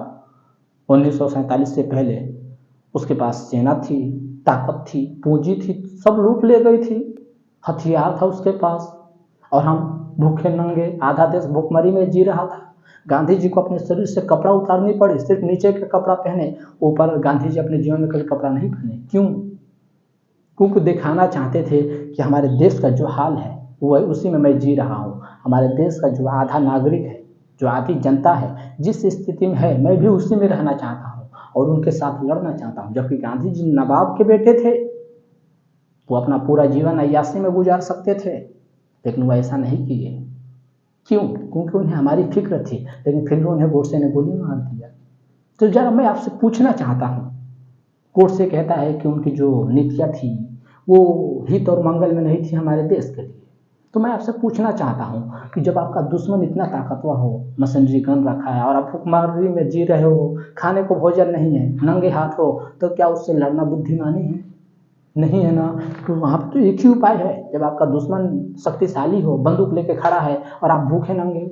1947 से पहले, उसके पास सेना थी, ताकत थी, पूंजी थी, सब लूट ले गई थी, हथियार था उसके पास, और हम भूखे नंगे, आधा देश भूखमरी में जी रहा था। गांधी जी को अपने शरीर से कपड़ा उतारनी पड़ी, सिर्फ नीचे का कपड़ा पहने, ऊपर गांधी जी अपने जीवन में कभी कपड़ा नहीं पहने। क्यों? क्योंकि दिखाना चाहते थे कि हमारे देश का जो हाल है वो है, उसी में मैं जी रहा हूँ। हमारे देश का जो आधा नागरिक है, जो आधी जनता है, जिस स्थिति में है मैं भी उसी में रहना चाहता हूँ और उनके साथ लड़ना चाहता हूँ। जबकि गांधी जी नवाब के बेटे थे, वो अपना पूरा जीवन अय्याशी में गुजार सकते थे, लेकिन वो ऐसा नहीं किए। क्यों? क्योंकि उन्हें हमारी फिक्र थी, लेकिन फिर भी उन्हें गोडसे ने गोली मार दिया। तो जरा मैं आपसे पूछना चाहता हूँ, गोडसे कहता है कि उनकी जो नीतियाँ थी वो हित और मंगल में नहीं थी हमारे देश के लिए। तो मैं आपसे पूछना चाहता हूँ कि जब आपका दुश्मन इतना ताकतवर हो, मशीनरी गन रखा है और आप भुखमरी में जी रहे हो, खाने को भोजन नहीं है, नंगे हाथ हो, तो क्या उससे लड़ना बुद्धिमानी है? नहीं है ना। तो वहाँ पर तो एक ही उपाय है, जब आपका दुश्मन शक्तिशाली हो, बंदूक लेके खड़ा है और आप भूखे नंगे,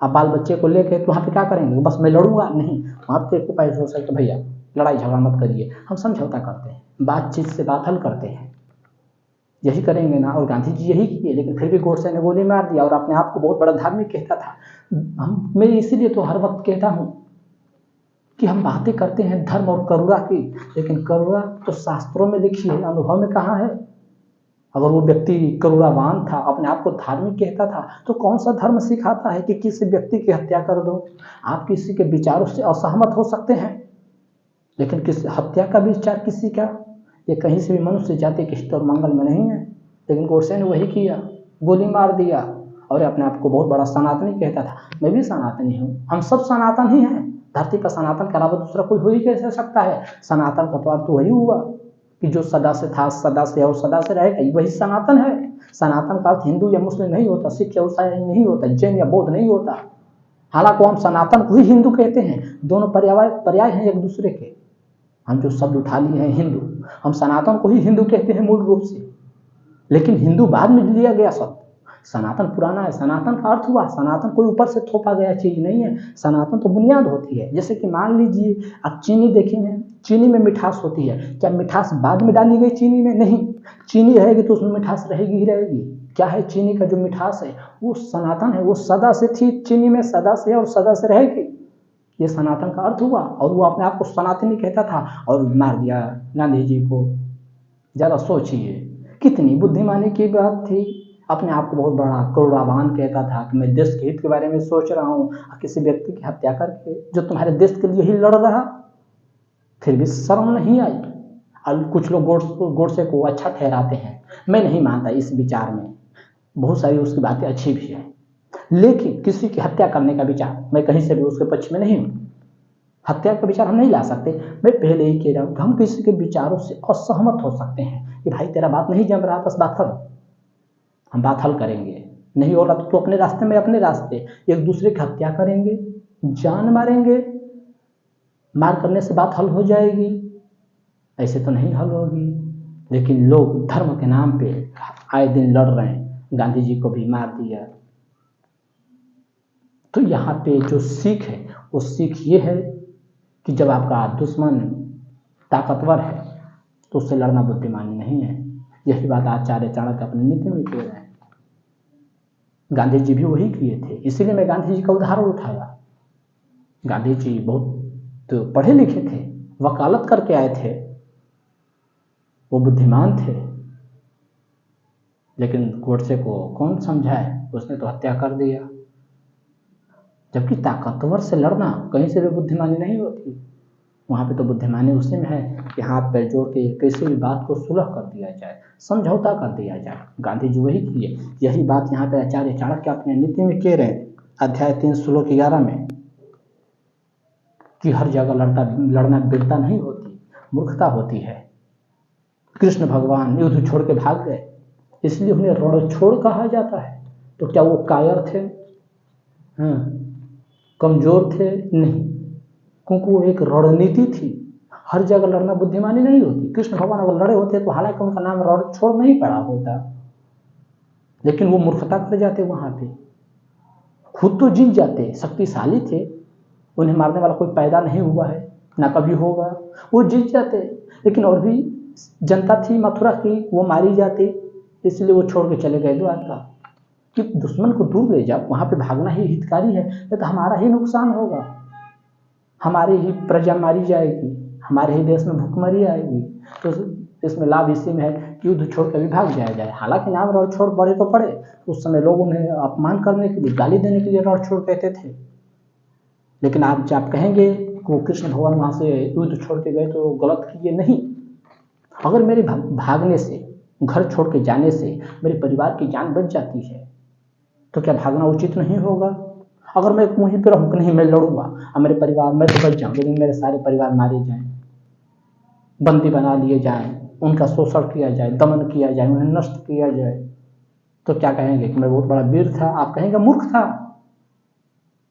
आप बाल बच्चे को लेके, तो वहाँ पे क्या करेंगे? बस मैं लड़ूंगा? नहीं, वहाँ पे एक उपाय हो सकता है, भैया लड़ाई झगड़ा मत करिए, हम समझौता करते हैं, बातचीत से बात हल करते हैं, यही करेंगे ना। और गांधी जी यही किए, लेकिन फिर भी गोडसे ने गोली मार दिया और अपने आप को बहुत बड़ा धार्मिक कहता था। मैं इसीलिए तो हर वक्त कहता हूँ कि हम बातें करते हैं धर्म और करुणा की, लेकिन करुणा तो शास्त्रों में लिखी है, अनुभव में कहाँ है? अगर वो व्यक्ति करुणावान था, अपने आप को धार्मिक कहता था, तो कौन सा धर्म सिखाता है कि किसी व्यक्ति की हत्या कर दो? आप किसी के विचारों से असहमत हो सकते हैं, लेकिन किस हत्या का विचार किसी का, ये कहीं से भी मनुष्य जाति के हित और मंगल में नहीं है। लेकिन गोडसे ने वही किया, गोली मार दिया और अपने आप को बहुत बड़ा सनातनी कहता था। मैं भी सनातनी हूँ, हम सब सनातन ही हैं। धरती पर सनातन के अलावा दूसरा कोई हो ही कैसे सकता है? सनातन का तो अर्थ वही हुआ कि जो सदा से था, सदा से और सदा से रहेगा, वही सनातन है। सनातन का अर्थ हिंदू या मुस्लिम नहीं होता, सिख या ईसाई नहीं होता, जैन या बौद्ध नहीं होता। हालांकि हम सनातन को ही हिंदू कहते हैं, दोनों पर्याय हैं एक दूसरे के। हम जो शब्द उठा लिए हैं हिंदू, हम सनातन को ही हिंदू कहते हैं मूल रूप से, लेकिन हिंदू बाद में लिया गया शब्द। सनातन पुराना है। सनातन का अर्थ हुआ, सनातन कोई ऊपर से थोपा गया चीज नहीं है। सनातन तो बुनियाद होती है। जैसे कि मान लीजिए आप चीनी देखेंगे, चीनी में मिठास होती है, क्या मिठास बाद में डाली गई चीनी में? नहीं, चीनी रहेगी तो उसमें मिठास रहेगी ही रहेगी। क्या है चीनी का जो मिठास है वो सनातन है, वो सदा से थी चीनी में, सदा से और सदा से रहेगी। ये सनातन का अर्थ हुआ। और वो अपने आप को सनातनी कहता था और मार दिया गांधी जी को। जरा सोचिए कितनी बुद्धिमानी की बात थी। अपने आप को बहुत बड़ा करुणावान कहता था कि मैं देश के हित के बारे में सोच रहा हूँ, किसी व्यक्ति की हत्या करके जो तुम्हारे देश के लिए ही लड़ रहा, फिर भी शर्म नहीं आई। और कुछ लोग गोडसे को अच्छा ठहराते हैं, मैं नहीं मानता इस विचार में, बहुत सारी उसकी बातें अच्छी भी है, लेकिन किसी की हत्या करने का विचार मैं कहीं से भी उसके पक्ष में नहीं हूँ। हत्या का विचार हम नहीं ला सकते। मैं पहले ही कह रहा हूँ, हम किसी के विचारों से असहमत हो सकते हैं कि भाई तेरा बात नहीं जम रहा, बस बात करो, हम बात हल करेंगे। नहीं हो रहा तो अपने रास्ते में अपने रास्ते, एक दूसरे की हत्या करेंगे, जान मारेंगे, मार करने से बात हल हो जाएगी? ऐसे तो नहीं हल होगी। लेकिन लोग धर्म के नाम पे आए दिन लड़ रहे हैं, गांधी जी को भी मार दिया। तो यहाँ पे जो सीख है वो सीख ये है कि जब आपका दुश्मन ताकतवर है तो उससे लड़ना बुद्धिमानी नहीं है। यही बात आचार्य चाणक्य अपनी नीति में कह रहे हैं। गांधी जी भी वही किए थे, इसीलिए मैं गांधी जी का उदाहरण उठाया। गांधी जी बहुत तो पढ़े लिखे थे, वकालत करके आए थे, वो बुद्धिमान थे, लेकिन गोडसे को कौन समझाए, उसने तो हत्या कर दिया। जबकि ताकतवर से लड़ना कहीं से भी बुद्धिमानी नहीं होती। वहाँ पे तो बुद्धिमानी उसी में है कि हाथ पैर जोड़ के किसी भी बात को सुलह कर दिया जाए, समझौता कर दिया जाए। गांधी जी वही किए। यही बात यहाँ पे आचार्य चाणक्य अपने नीति में कह रहे हैं, अध्याय 3 श्लोक 11 में, कि हर जगह लड़ना वीरता नहीं होती, मूर्खता होती है। कृष्ण भगवान युद्ध छोड़ के भाग गए, इसलिए उन्हें रणछोड़ कहा जाता है। तो क्या वो कायर थे? कमजोर थे? नहीं, क्योंकि वो एक रणनीति थी। हर जगह लड़ना बुद्धिमानी नहीं होती। कृष्ण भगवान अगर लड़े होते तो हालांकि उनका नाम रणछोड़ नहीं पड़ा होता, लेकिन वो मूर्खता कर जाते वहां पे। खुद तो जीत जाते, शक्तिशाली थे, उन्हें मारने वाला कोई पैदा नहीं हुआ है, ना कभी होगा, वो जीत जाते। लेकिन और भी जनता थी मथुरा की, वो मारी जाती, इसलिए वो छोड़ के चले गए द्वारका। कि दुश्मन को दूर ले जाओ, वहां पे भागना ही हितकारी है, नहीं तो हमारा ही नुकसान होगा, हमारी ही प्रजा मारी जाएगी, हमारे ही देश में भूखमरी आएगी। तो इसमें लाभ इसी में है कि युद्ध छोड़ कर भी भाग जाया जाए। हालांकि नाम रणछोड़ पड़े तो पड़े, उस समय लोग उन्हें अपमान करने के लिए, गाली देने के लिए रणछोड़ कहते थे। लेकिन आज आप कहेंगे कि वो कृष्ण भगवान वहां से युद्ध छोड़ के गए तो गलत किए? नहीं, अगर मेरे भागने से घर छोड़ के जाने से मेरे परिवार की जान बच जाती है, तो क्या भागना उचित नहीं होगा? अगर मैं वहीं पर रहूँ कि नहीं मैं लड़ूंगा और मेरे परिवार मैं तो बच जाऊँ, लेकिन मेरे सारे परिवार मारे जाएं, बंदी बना लिए जाएं, उनका शोषण किया जाए, दमन किया जाए, उन्हें नष्ट किया जाए, तो क्या कहेंगे कि मैं बहुत बड़ा वीर था? आप कहेंगे मूर्ख था।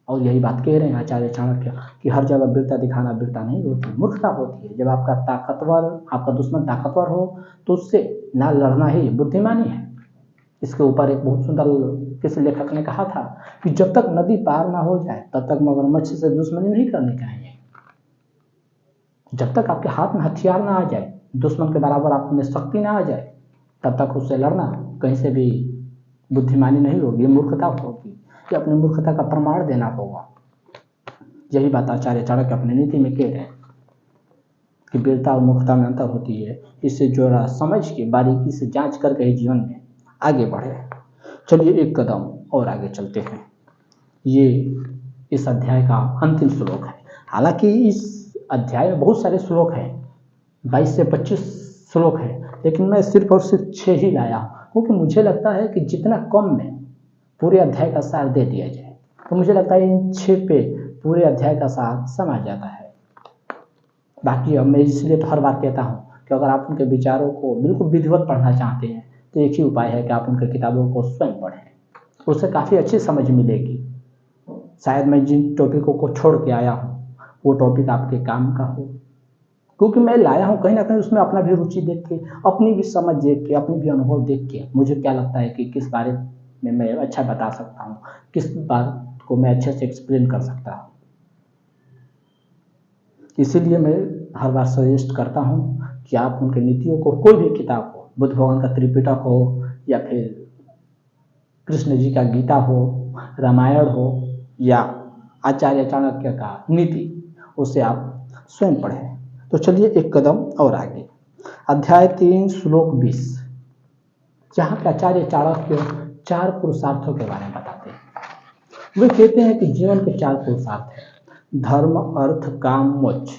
और यही बात कह रहे हैं आचार्य चाणक्य कि हर जगह वीरता दिखाना वीरता नहीं होती, मूर्खता होती है। जब आपका दुश्मन ताकतवर हो तो उससे ना लड़ना ही बुद्धिमानी है। इसके ऊपर एक बहुत सुंदर किसी लेखक ने कहा था कि जब तक नदी पार ना हो जाए तब तक मगरमच्छ से दुश्मनी नहीं करनी चाहिए। जब तक आपके हाथ में हथियार ना आ जाए, दुश्मन के बराबर आप में शक्ति ना आ जाए, तब तक उससे लड़ना कहीं से भी बुद्धिमानी नहीं होगी, मूर्खता होगी। कि अपनी मूर्खता का प्रमाण देना होगा। यही बात आचार्य चाणक्य अपनी नीति में कह रहे हैं कि वीरता और मूर्खता में अंतर होती है। इससे जोड़ा समझ के बारीकी से जांच करके ही जीवन में आगे बढ़े। चलिए एक कदम और आगे चलते हैं। ये इस अध्याय का अंतिम श्लोक है। हालांकि इस अध्याय में बहुत सारे श्लोक हैं, 22 से 25 श्लोक है, लेकिन मैं सिर्फ और सिर्फ 6 ही लाया हूँ, क्योंकि मुझे लगता है कि जितना कम में पूरे अध्याय का सार दे दिया जाए, तो मुझे लगता है इन 6 पे पूरे अध्याय का सार समा जाता है। बाकी अब मैं इसलिए तो हर बार कहता हूँ कि अगर आप उनके विचारों को बिल्कुल विधिवत पढ़ना चाहते हैं तो एक ही उपाय है कि आप उनके किताबों को स्वयं पढ़ें, उससे काफ़ी अच्छी समझ मिलेगी। शायद मैं जिन टॉपिकों को छोड़ के आया हूँ वो टॉपिक आपके काम का हो, क्योंकि मैं लाया हूँ कहीं ना कहीं उसमें अपना भी रुचि देख के, अपनी भी समझ देख के, अपनी भी अनुभव देख के मुझे क्या लगता है कि किस बारे में मैं अच्छा बता सकता हूँ, किस बात को मैं अच्छे से एक्सप्लेन कर सकता हूँ। इसीलिए मैं हर बार सजेस्ट करता हूँ कि आप उनके नीतियों को, कोई भी किताब हो, बुद्ध भगवान का त्रिपिटक हो या फिर कृष्ण जी का गीता हो, रामायण हो या आचार्य चाणक्य का नीति, उसे आप स्वयं पढ़ें। तो चलिए एक कदम और आगे, अध्याय 3 श्लोक 20, जहाँ पे आचार्य चाणक्य 4 पुरुषार्थों के बारे में बताते हैं। वे कहते हैं कि जीवन के 4 पुरुषार्थ हैं, धर्म, अर्थ, काम, मोक्ष।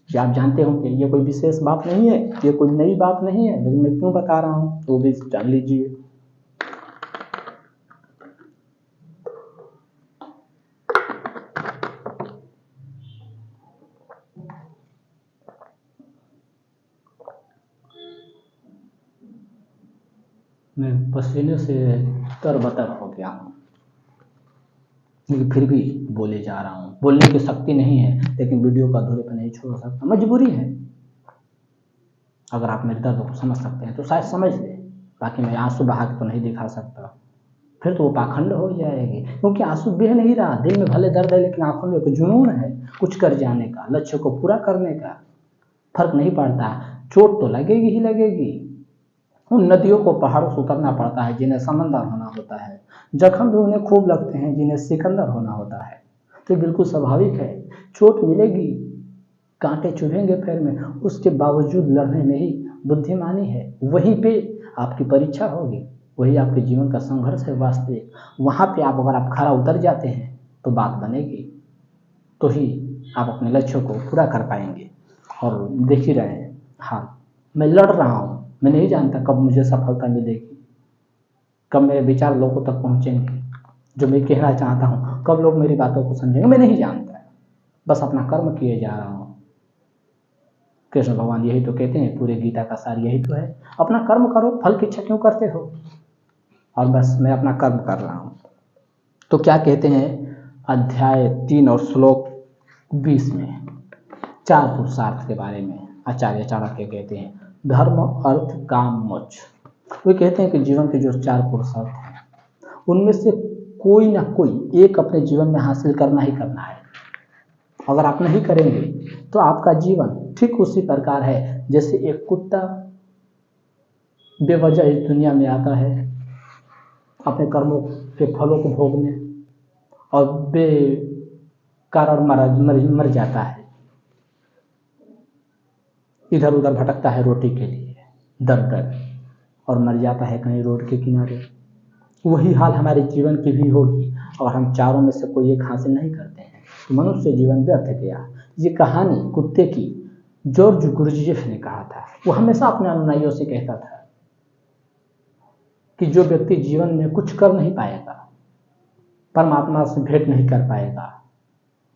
क्या आप जानते होंगे ये कोई विशेष बात नहीं है, ये कोई नई बात नहीं है, लेकिन मैं क्यों बता रहा हूँ वो भी जान लीजिए। मैं पसीने से तरबतर हो गया हूँ, लेकिन फिर भी बोले जा रहा हूँ। बोलने की शक्ति नहीं है, लेकिन वीडियो को अधूरे पर नहीं छोड़ सकता, मजबूरी है। अगर आप मेरे दर्द को समझ सकते हैं तो शायद समझ लें, बाकी मैं आंसू बहा के तो नहीं दिखा सकता, फिर तो वो पाखंड हो जाएगी। क्योंकि आंसू बह नहीं रहा, दिल में भले दर्द है, लेकिन आंखों में एक जुनून है कुछ कर जाने का, लक्ष्य को पूरा करने का। फर्क नहीं पड़ता, चोट तो लगेगी ही लगेगी। उन नदियों को पहाड़ों से उतरना पड़ता है जिन्हें समंदर होना होता है, जख्म भी उन्हें खूब लगते हैं जिन्हें सिकंदर होना होता है। तो बिल्कुल स्वाभाविक है, चोट मिलेगी, कांटे चुभेंगे पैर में, उसके बावजूद लड़ने में ही बुद्धिमानी है। वहीं पे आपकी परीक्षा होगी, वही आपके जीवन का संघर्ष है वास्तविक। वहाँ पे अगर आप खरा उतर जाते हैं तो बात बनेगी, तो ही आप अपने लक्ष्यों को पूरा कर पाएंगे। और देख ही रहे हैं, हाँ मैं लड़ रहा हूँ, मैं नहीं जानता कब मुझे सफलता मिलेगी, कब मेरे विचार लोगों तक पहुँचेंगे, जो मैं कहना चाहता हूँ कब लोग मेरी बातों को समझेंगे, मैं नहीं जानता। बस अपना कर्म किए जा रहा हूँ। कृष्ण भगवान यही तो कहते हैं, पूरे गीता का सार यही तो है, अपना कर्म करो, फल की इच्छा क्यों करते हो। और बस मैं अपना कर्म कर रहा हूँ। तो क्या कहते हैं अध्याय 3 और श्लोक 20 में 4 पुरुषार्थ के बारे में आचार्य चाणक्य कहते हैं, धर्म, अर्थ, काम, मोक्ष। वे कहते हैं कि जीवन के जो 4 पुरुषार्थ हैं उनमें से कोई ना कोई एक अपने जीवन में हासिल करना ही करना है। अगर आप नहीं करेंगे तो आपका जीवन ठीक उसी प्रकार है जैसे एक कुत्ता बेवजह इस दुनिया में आता है अपने कर्मों के फलों को भोगने, और बेकारण मर जाता है, इधर उधर भटकता है रोटी के लिए दर दर, और मर जाता है कहीं रोड के किनारे। वही हाल हमारे जीवन की भी होगी और हम चारों में से कोई एक हासिल नहीं करते हैं तो मनुष्य जीवन व्यर्थ गया। ये कहानी कुत्ते की जॉर्ज गुरजिएफ ने कहा था। वो हमेशा अपने अनुयायियों से कहता था कि जो व्यक्ति जीवन में कुछ कर नहीं पाएगा, परमात्मा से भेंट नहीं कर पाएगा,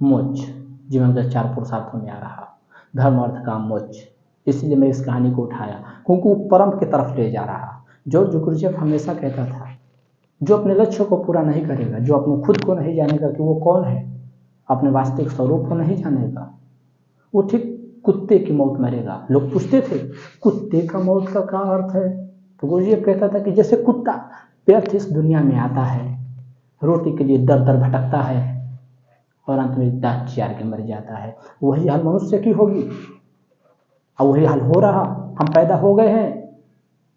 मोक्ष जीवन के 4 पुरुषार्थों में आ रहा, धर्म अर्थ काम मोक्ष। इसलिए मैं इस कहानी को उठाया क्योंकि वो परम की तरफ ले जा रहा। जॉर्ज गुरजेफ हमेशा कहता था, जो अपने लक्ष्य को पूरा नहीं करेगा, जो अपने खुद को नहीं जानेगा कि वो कौन है, अपने वास्तविक स्वरूप को नहीं जानेगा, वो ठीक कुत्ते की मौत मरेगा। लोग पूछते थे कुत्ते का मौत का क्या अर्थ है, तो गुरजेफ कहता था कि जैसे कुत्ता व्यर्थ इस दुनिया में आता है, रोटी के लिए दर दर भटकता है और अंत में दांत चियार के मर जाता है, वही हाल मनुष्य की होगी। और वही हाल हो रहा। हम पैदा हो गए हैं,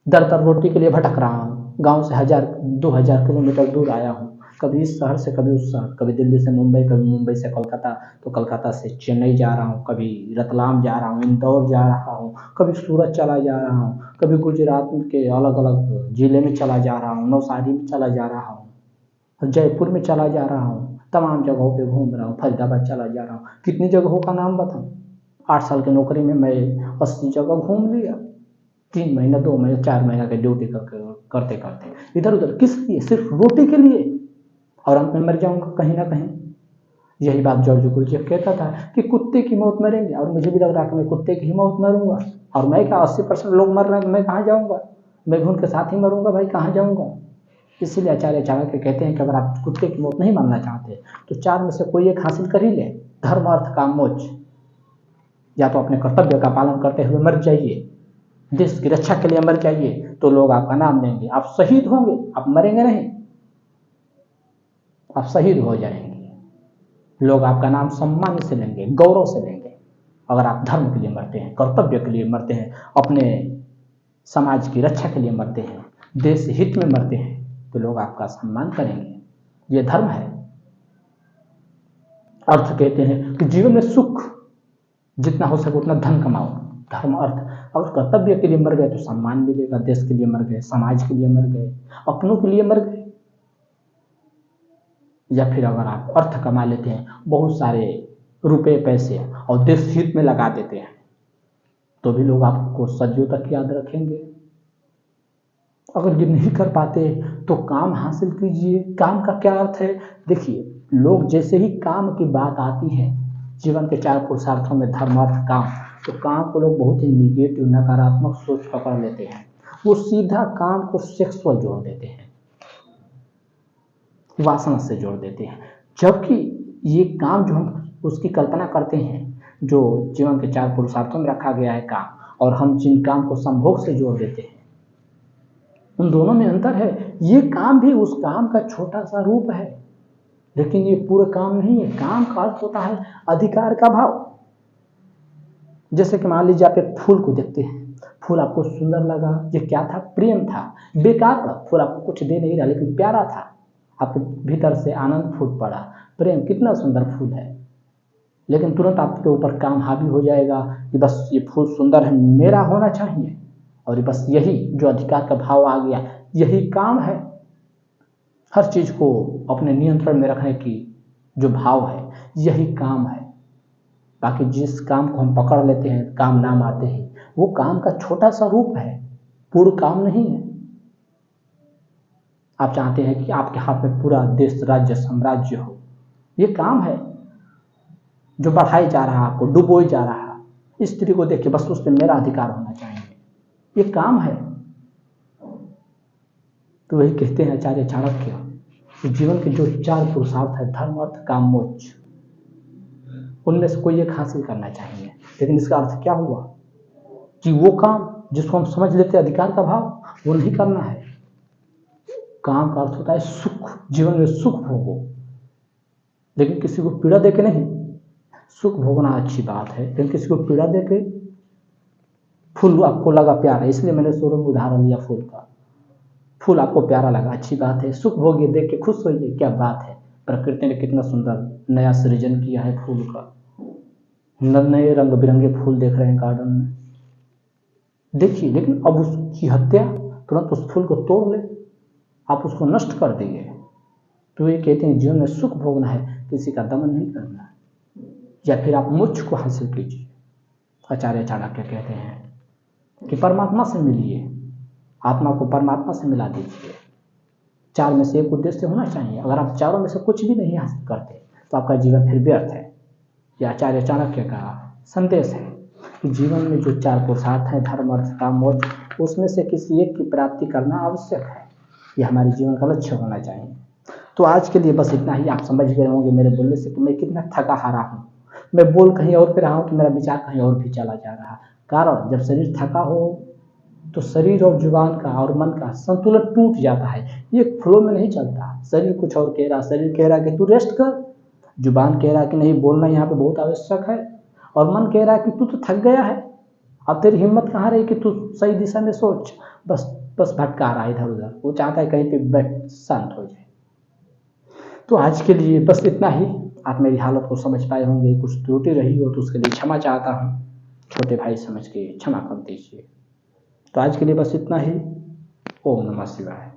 दर दर रोटी के लिए भटक रहा हूँ, गांव से 1000-2000 किलोमीटर दूर आया हूँ, कभी इस शहर से कभी उस शहर, कभी दिल्ली से मुंबई, कभी मुंबई से कोलकाता, तो कोलकाता से चेन्नई जा रहा हूँ, कभी रतलाम जा रहा हूँ, इंदौर जा रहा हूँ, कभी सूरत चला जा रहा हूँ, कभी गुजरात के अलग अलग जिले में चला जा रहा हूँ, नौसारी में चला जा रहा हूँ, जयपुर में चला जा रहा हूँ, तमाम जगहों पे घूम रहा हूँ, फरीदाबाद चला जा रहा हूँ। कितनी जगहों का नाम बताऊँ? 8 साल की नौकरी में मैं 80 जगह घूम लिया, 3 महीना 2 महीने 4 महीना की ड्यूटी करते करते इधर उधर, किस लिए? सिर्फ रोटी के लिए, और अंत में मर जाऊंगा कहीं ना कहीं। यही बात जॉर्ज गुरजेफ कहता था कि कुत्ते की मौत मरेंगे, और मुझे भी लग रहा कि मैं कुत्ते की ही मौत मरूंगा। और मैं क्या, 80% लोग मर रहे हैं, मैं कहाँ जाऊंगा? मैं भी उनके साथ ही मरूंगा भाई, कहाँ जाऊंगा? इसीलिए आचार्य चाणक्य कहते हैं कि अगर आप कुत्ते की मौत नहीं मरना चाहते तो 4 में से कोई एक हासिल कर ही ले, धर्म अर्थ काम मोक्ष। या तो अपने कर्तव्य का पालन करते हुए मर जाइए, देश की रक्षा के लिए मर जाइए, तो लोग आपका नाम लेंगे, आप शहीद होंगे, आप मरेंगे नहीं, आप शहीद हो जाएंगे। लोग आपका नाम सम्मान से लेंगे, गौरव से लेंगे। अगर आप धर्म के लिए मरते हैं, कर्तव्य के लिए मरते हैं, अपने समाज की रक्षा के लिए मरते हैं, देश हित में मरते हैं, तो लोग आपका सम्मान करेंगे। ये धर्म है। अर्थ कहते हैं कि जीवन में सुख जितना हो सके उतना धन कमाओ, धर्म अर्थ। और कर्तव्य के लिए मर गए तो सम्मान मिलेगा, देश के लिए मर गए, समाज के लिए मर गए, अपनों के लिए मर गए। या फिर अगर आप अर्थ कमा लेते हैं, बहुत सारे रुपए पैसे, और देश हित में लगा देते हैं, तो भी लोग आपको सदियों तक याद रखेंगे। अगर ये नहीं कर पाते तो काम हासिल कीजिए। काम का क्या अर्थ है? देखिए, लोग जैसे ही काम की बात आती है, जीवन के 4 पुरुषार्थों में धर्म अर्थ काम, तो काम को लोग बहुत ही निगेटिव, नकारात्मक सोच पकड़ लेते हैं। वो सीधा काम को सेक्स पर जोड़ देते हैं, वासना से जोड़ देते हैं। जबकि ये काम जो हम उसकी कल्पना करते हैं, जो जीवन के 4 पुरुषार्थों में रखा गया है काम, और हम जिन काम को संभोग से जोड़ देते हैं, उन दोनों में अंतर है। ये काम भी उस काम का छोटा सा रूप है, लेकिन ये पूरा काम नहीं है। काम का अर्थ होता है अधिकार का भाव। जैसे कि मान लीजिए आप एक फूल को देखते हैं, फूल आपको सुंदर लगा, ये क्या था? प्रेम था। बेकार फूल आपको कुछ दे नहीं रहा, लेकिन प्यारा था, आपके भीतर से आनंद फूट पड़ा। प्रेम कितना सुंदर फूल है, लेकिन तुरंत आपके ऊपर काम हावी हो जाएगा कि बस ये फूल सुंदर है, मेरा होना चाहिए, और बस यही जो अधिकार का भाव आ गया, यही काम है। हर चीज को अपने नियंत्रण में रखने की जो भाव है, यही काम है। बाकी जिस काम को हम पकड़ लेते हैं काम नाम आते ही, वो काम का छोटा सा रूप है, पूर्ण काम नहीं है। आप चाहते हैं कि आपके हाथ में पूरा देश, राज्य, साम्राज्य हो, ये काम है जो बढ़ाई जा रहा, आपको डुबोई जा रहा। स्त्री को देख के बस उस पर मेरा अधिकार होना चाहिए, ये काम है। तो वही कहते हैं आचार्य चाणक्य कि जीवन के जो 4 पुरुषार्थ है, धर्म अर्थ काम मोक्ष, उनमें से कोई एक हासिल करना चाहिए। लेकिन इसका अर्थ क्या हुआ कि वो काम जिसको हम समझ लेते हैं अधिकार का भाव, वो नहीं करना है। काम का अर्थ होता है सुख, जीवन में सुख भोगो, लेकिन किसी को पीड़ा देके नहीं। सुख भोगना अच्छी बात है, लेकिन किसी को पीड़ा देके, फूल आपको लगा प्यारा, इसलिए मैंने शुरू में उदाहरण लिया फूल का। फूल आपको प्यारा लगा, अच्छी बात है, सुख भोगिए, देख के खुश होइए, क्या बात है। प्रकृति ने कितना सुंदर नया सृजन किया है फूल का, नए रंग बिरंगे फूल देख रहे हैं गार्डन में, देखिए। लेकिन अब उसकी हत्या, तुरंत उस फूल को तोड़ ले, आप उसको नष्ट कर देंगे। तो ये कहते हैं जीवन में सुख भोगना है, किसी का दमन नहीं करना है। या फिर आप मोक्ष को हासिल कीजिए। आचार्य चाणक्य कहते हैं कि परमात्मा से मिलिए, आत्मा को परमात्मा से मिला दीजिए। 4 में से एक उद्देश्य होना चाहिए। अगर आप चारों में से कुछ भी नहीं हासिल करते तो आपका जीवन फिर व्यर्थ है। यह आचार्य चाणक्य का संदेश है कि जीवन में जो 4 पुरुषार्थ हैं, धर्म अर्थ काम मोक्ष, उसमें से किसी एक की प्राप्ति करना आवश्यक है। यह हमारे जीवन का लक्ष्य होना चाहिए। तो आज के लिए बस इतना ही। आप समझ गए होंगे मेरे बोलने से कि मैं कितना थका हारा हूँ। मैं बोल कहीं और पे रहा हूँ तो मेरा विचार कहीं और भी चला जा रहा है। कारण जब शरीर थका हो तो शरीर और जुबान का और मन का संतुलन टूट जाता है। ये फ्लो में नहीं चलता। शरीर कुछ और कह रहा, शरीर कह रहा कि तू रेस्ट कर, जुबान कह रहा कि नहीं बोलना यहाँ पे बहुत आवश्यक है, और मन कह रहा कि तू तो थक गया है, अब तेरी हिम्मत कहाँ रही कि तू सही दिशा में सोच। बस बस भटका रहा है इधर उधर। वो चाहता है कहीं पे बैठ शांत हो जाए। तो आज के लिए बस इतना ही। आप मेरी हालत को समझ पाए होंगे। कुछ त्रुटि रही हो तो उसके लिए क्षमा चाहता हूँ। छोटे भाई समझ के क्षमा कर दीजिए। तो आज के लिए बस इतना ही। ओम नमः शिवाय।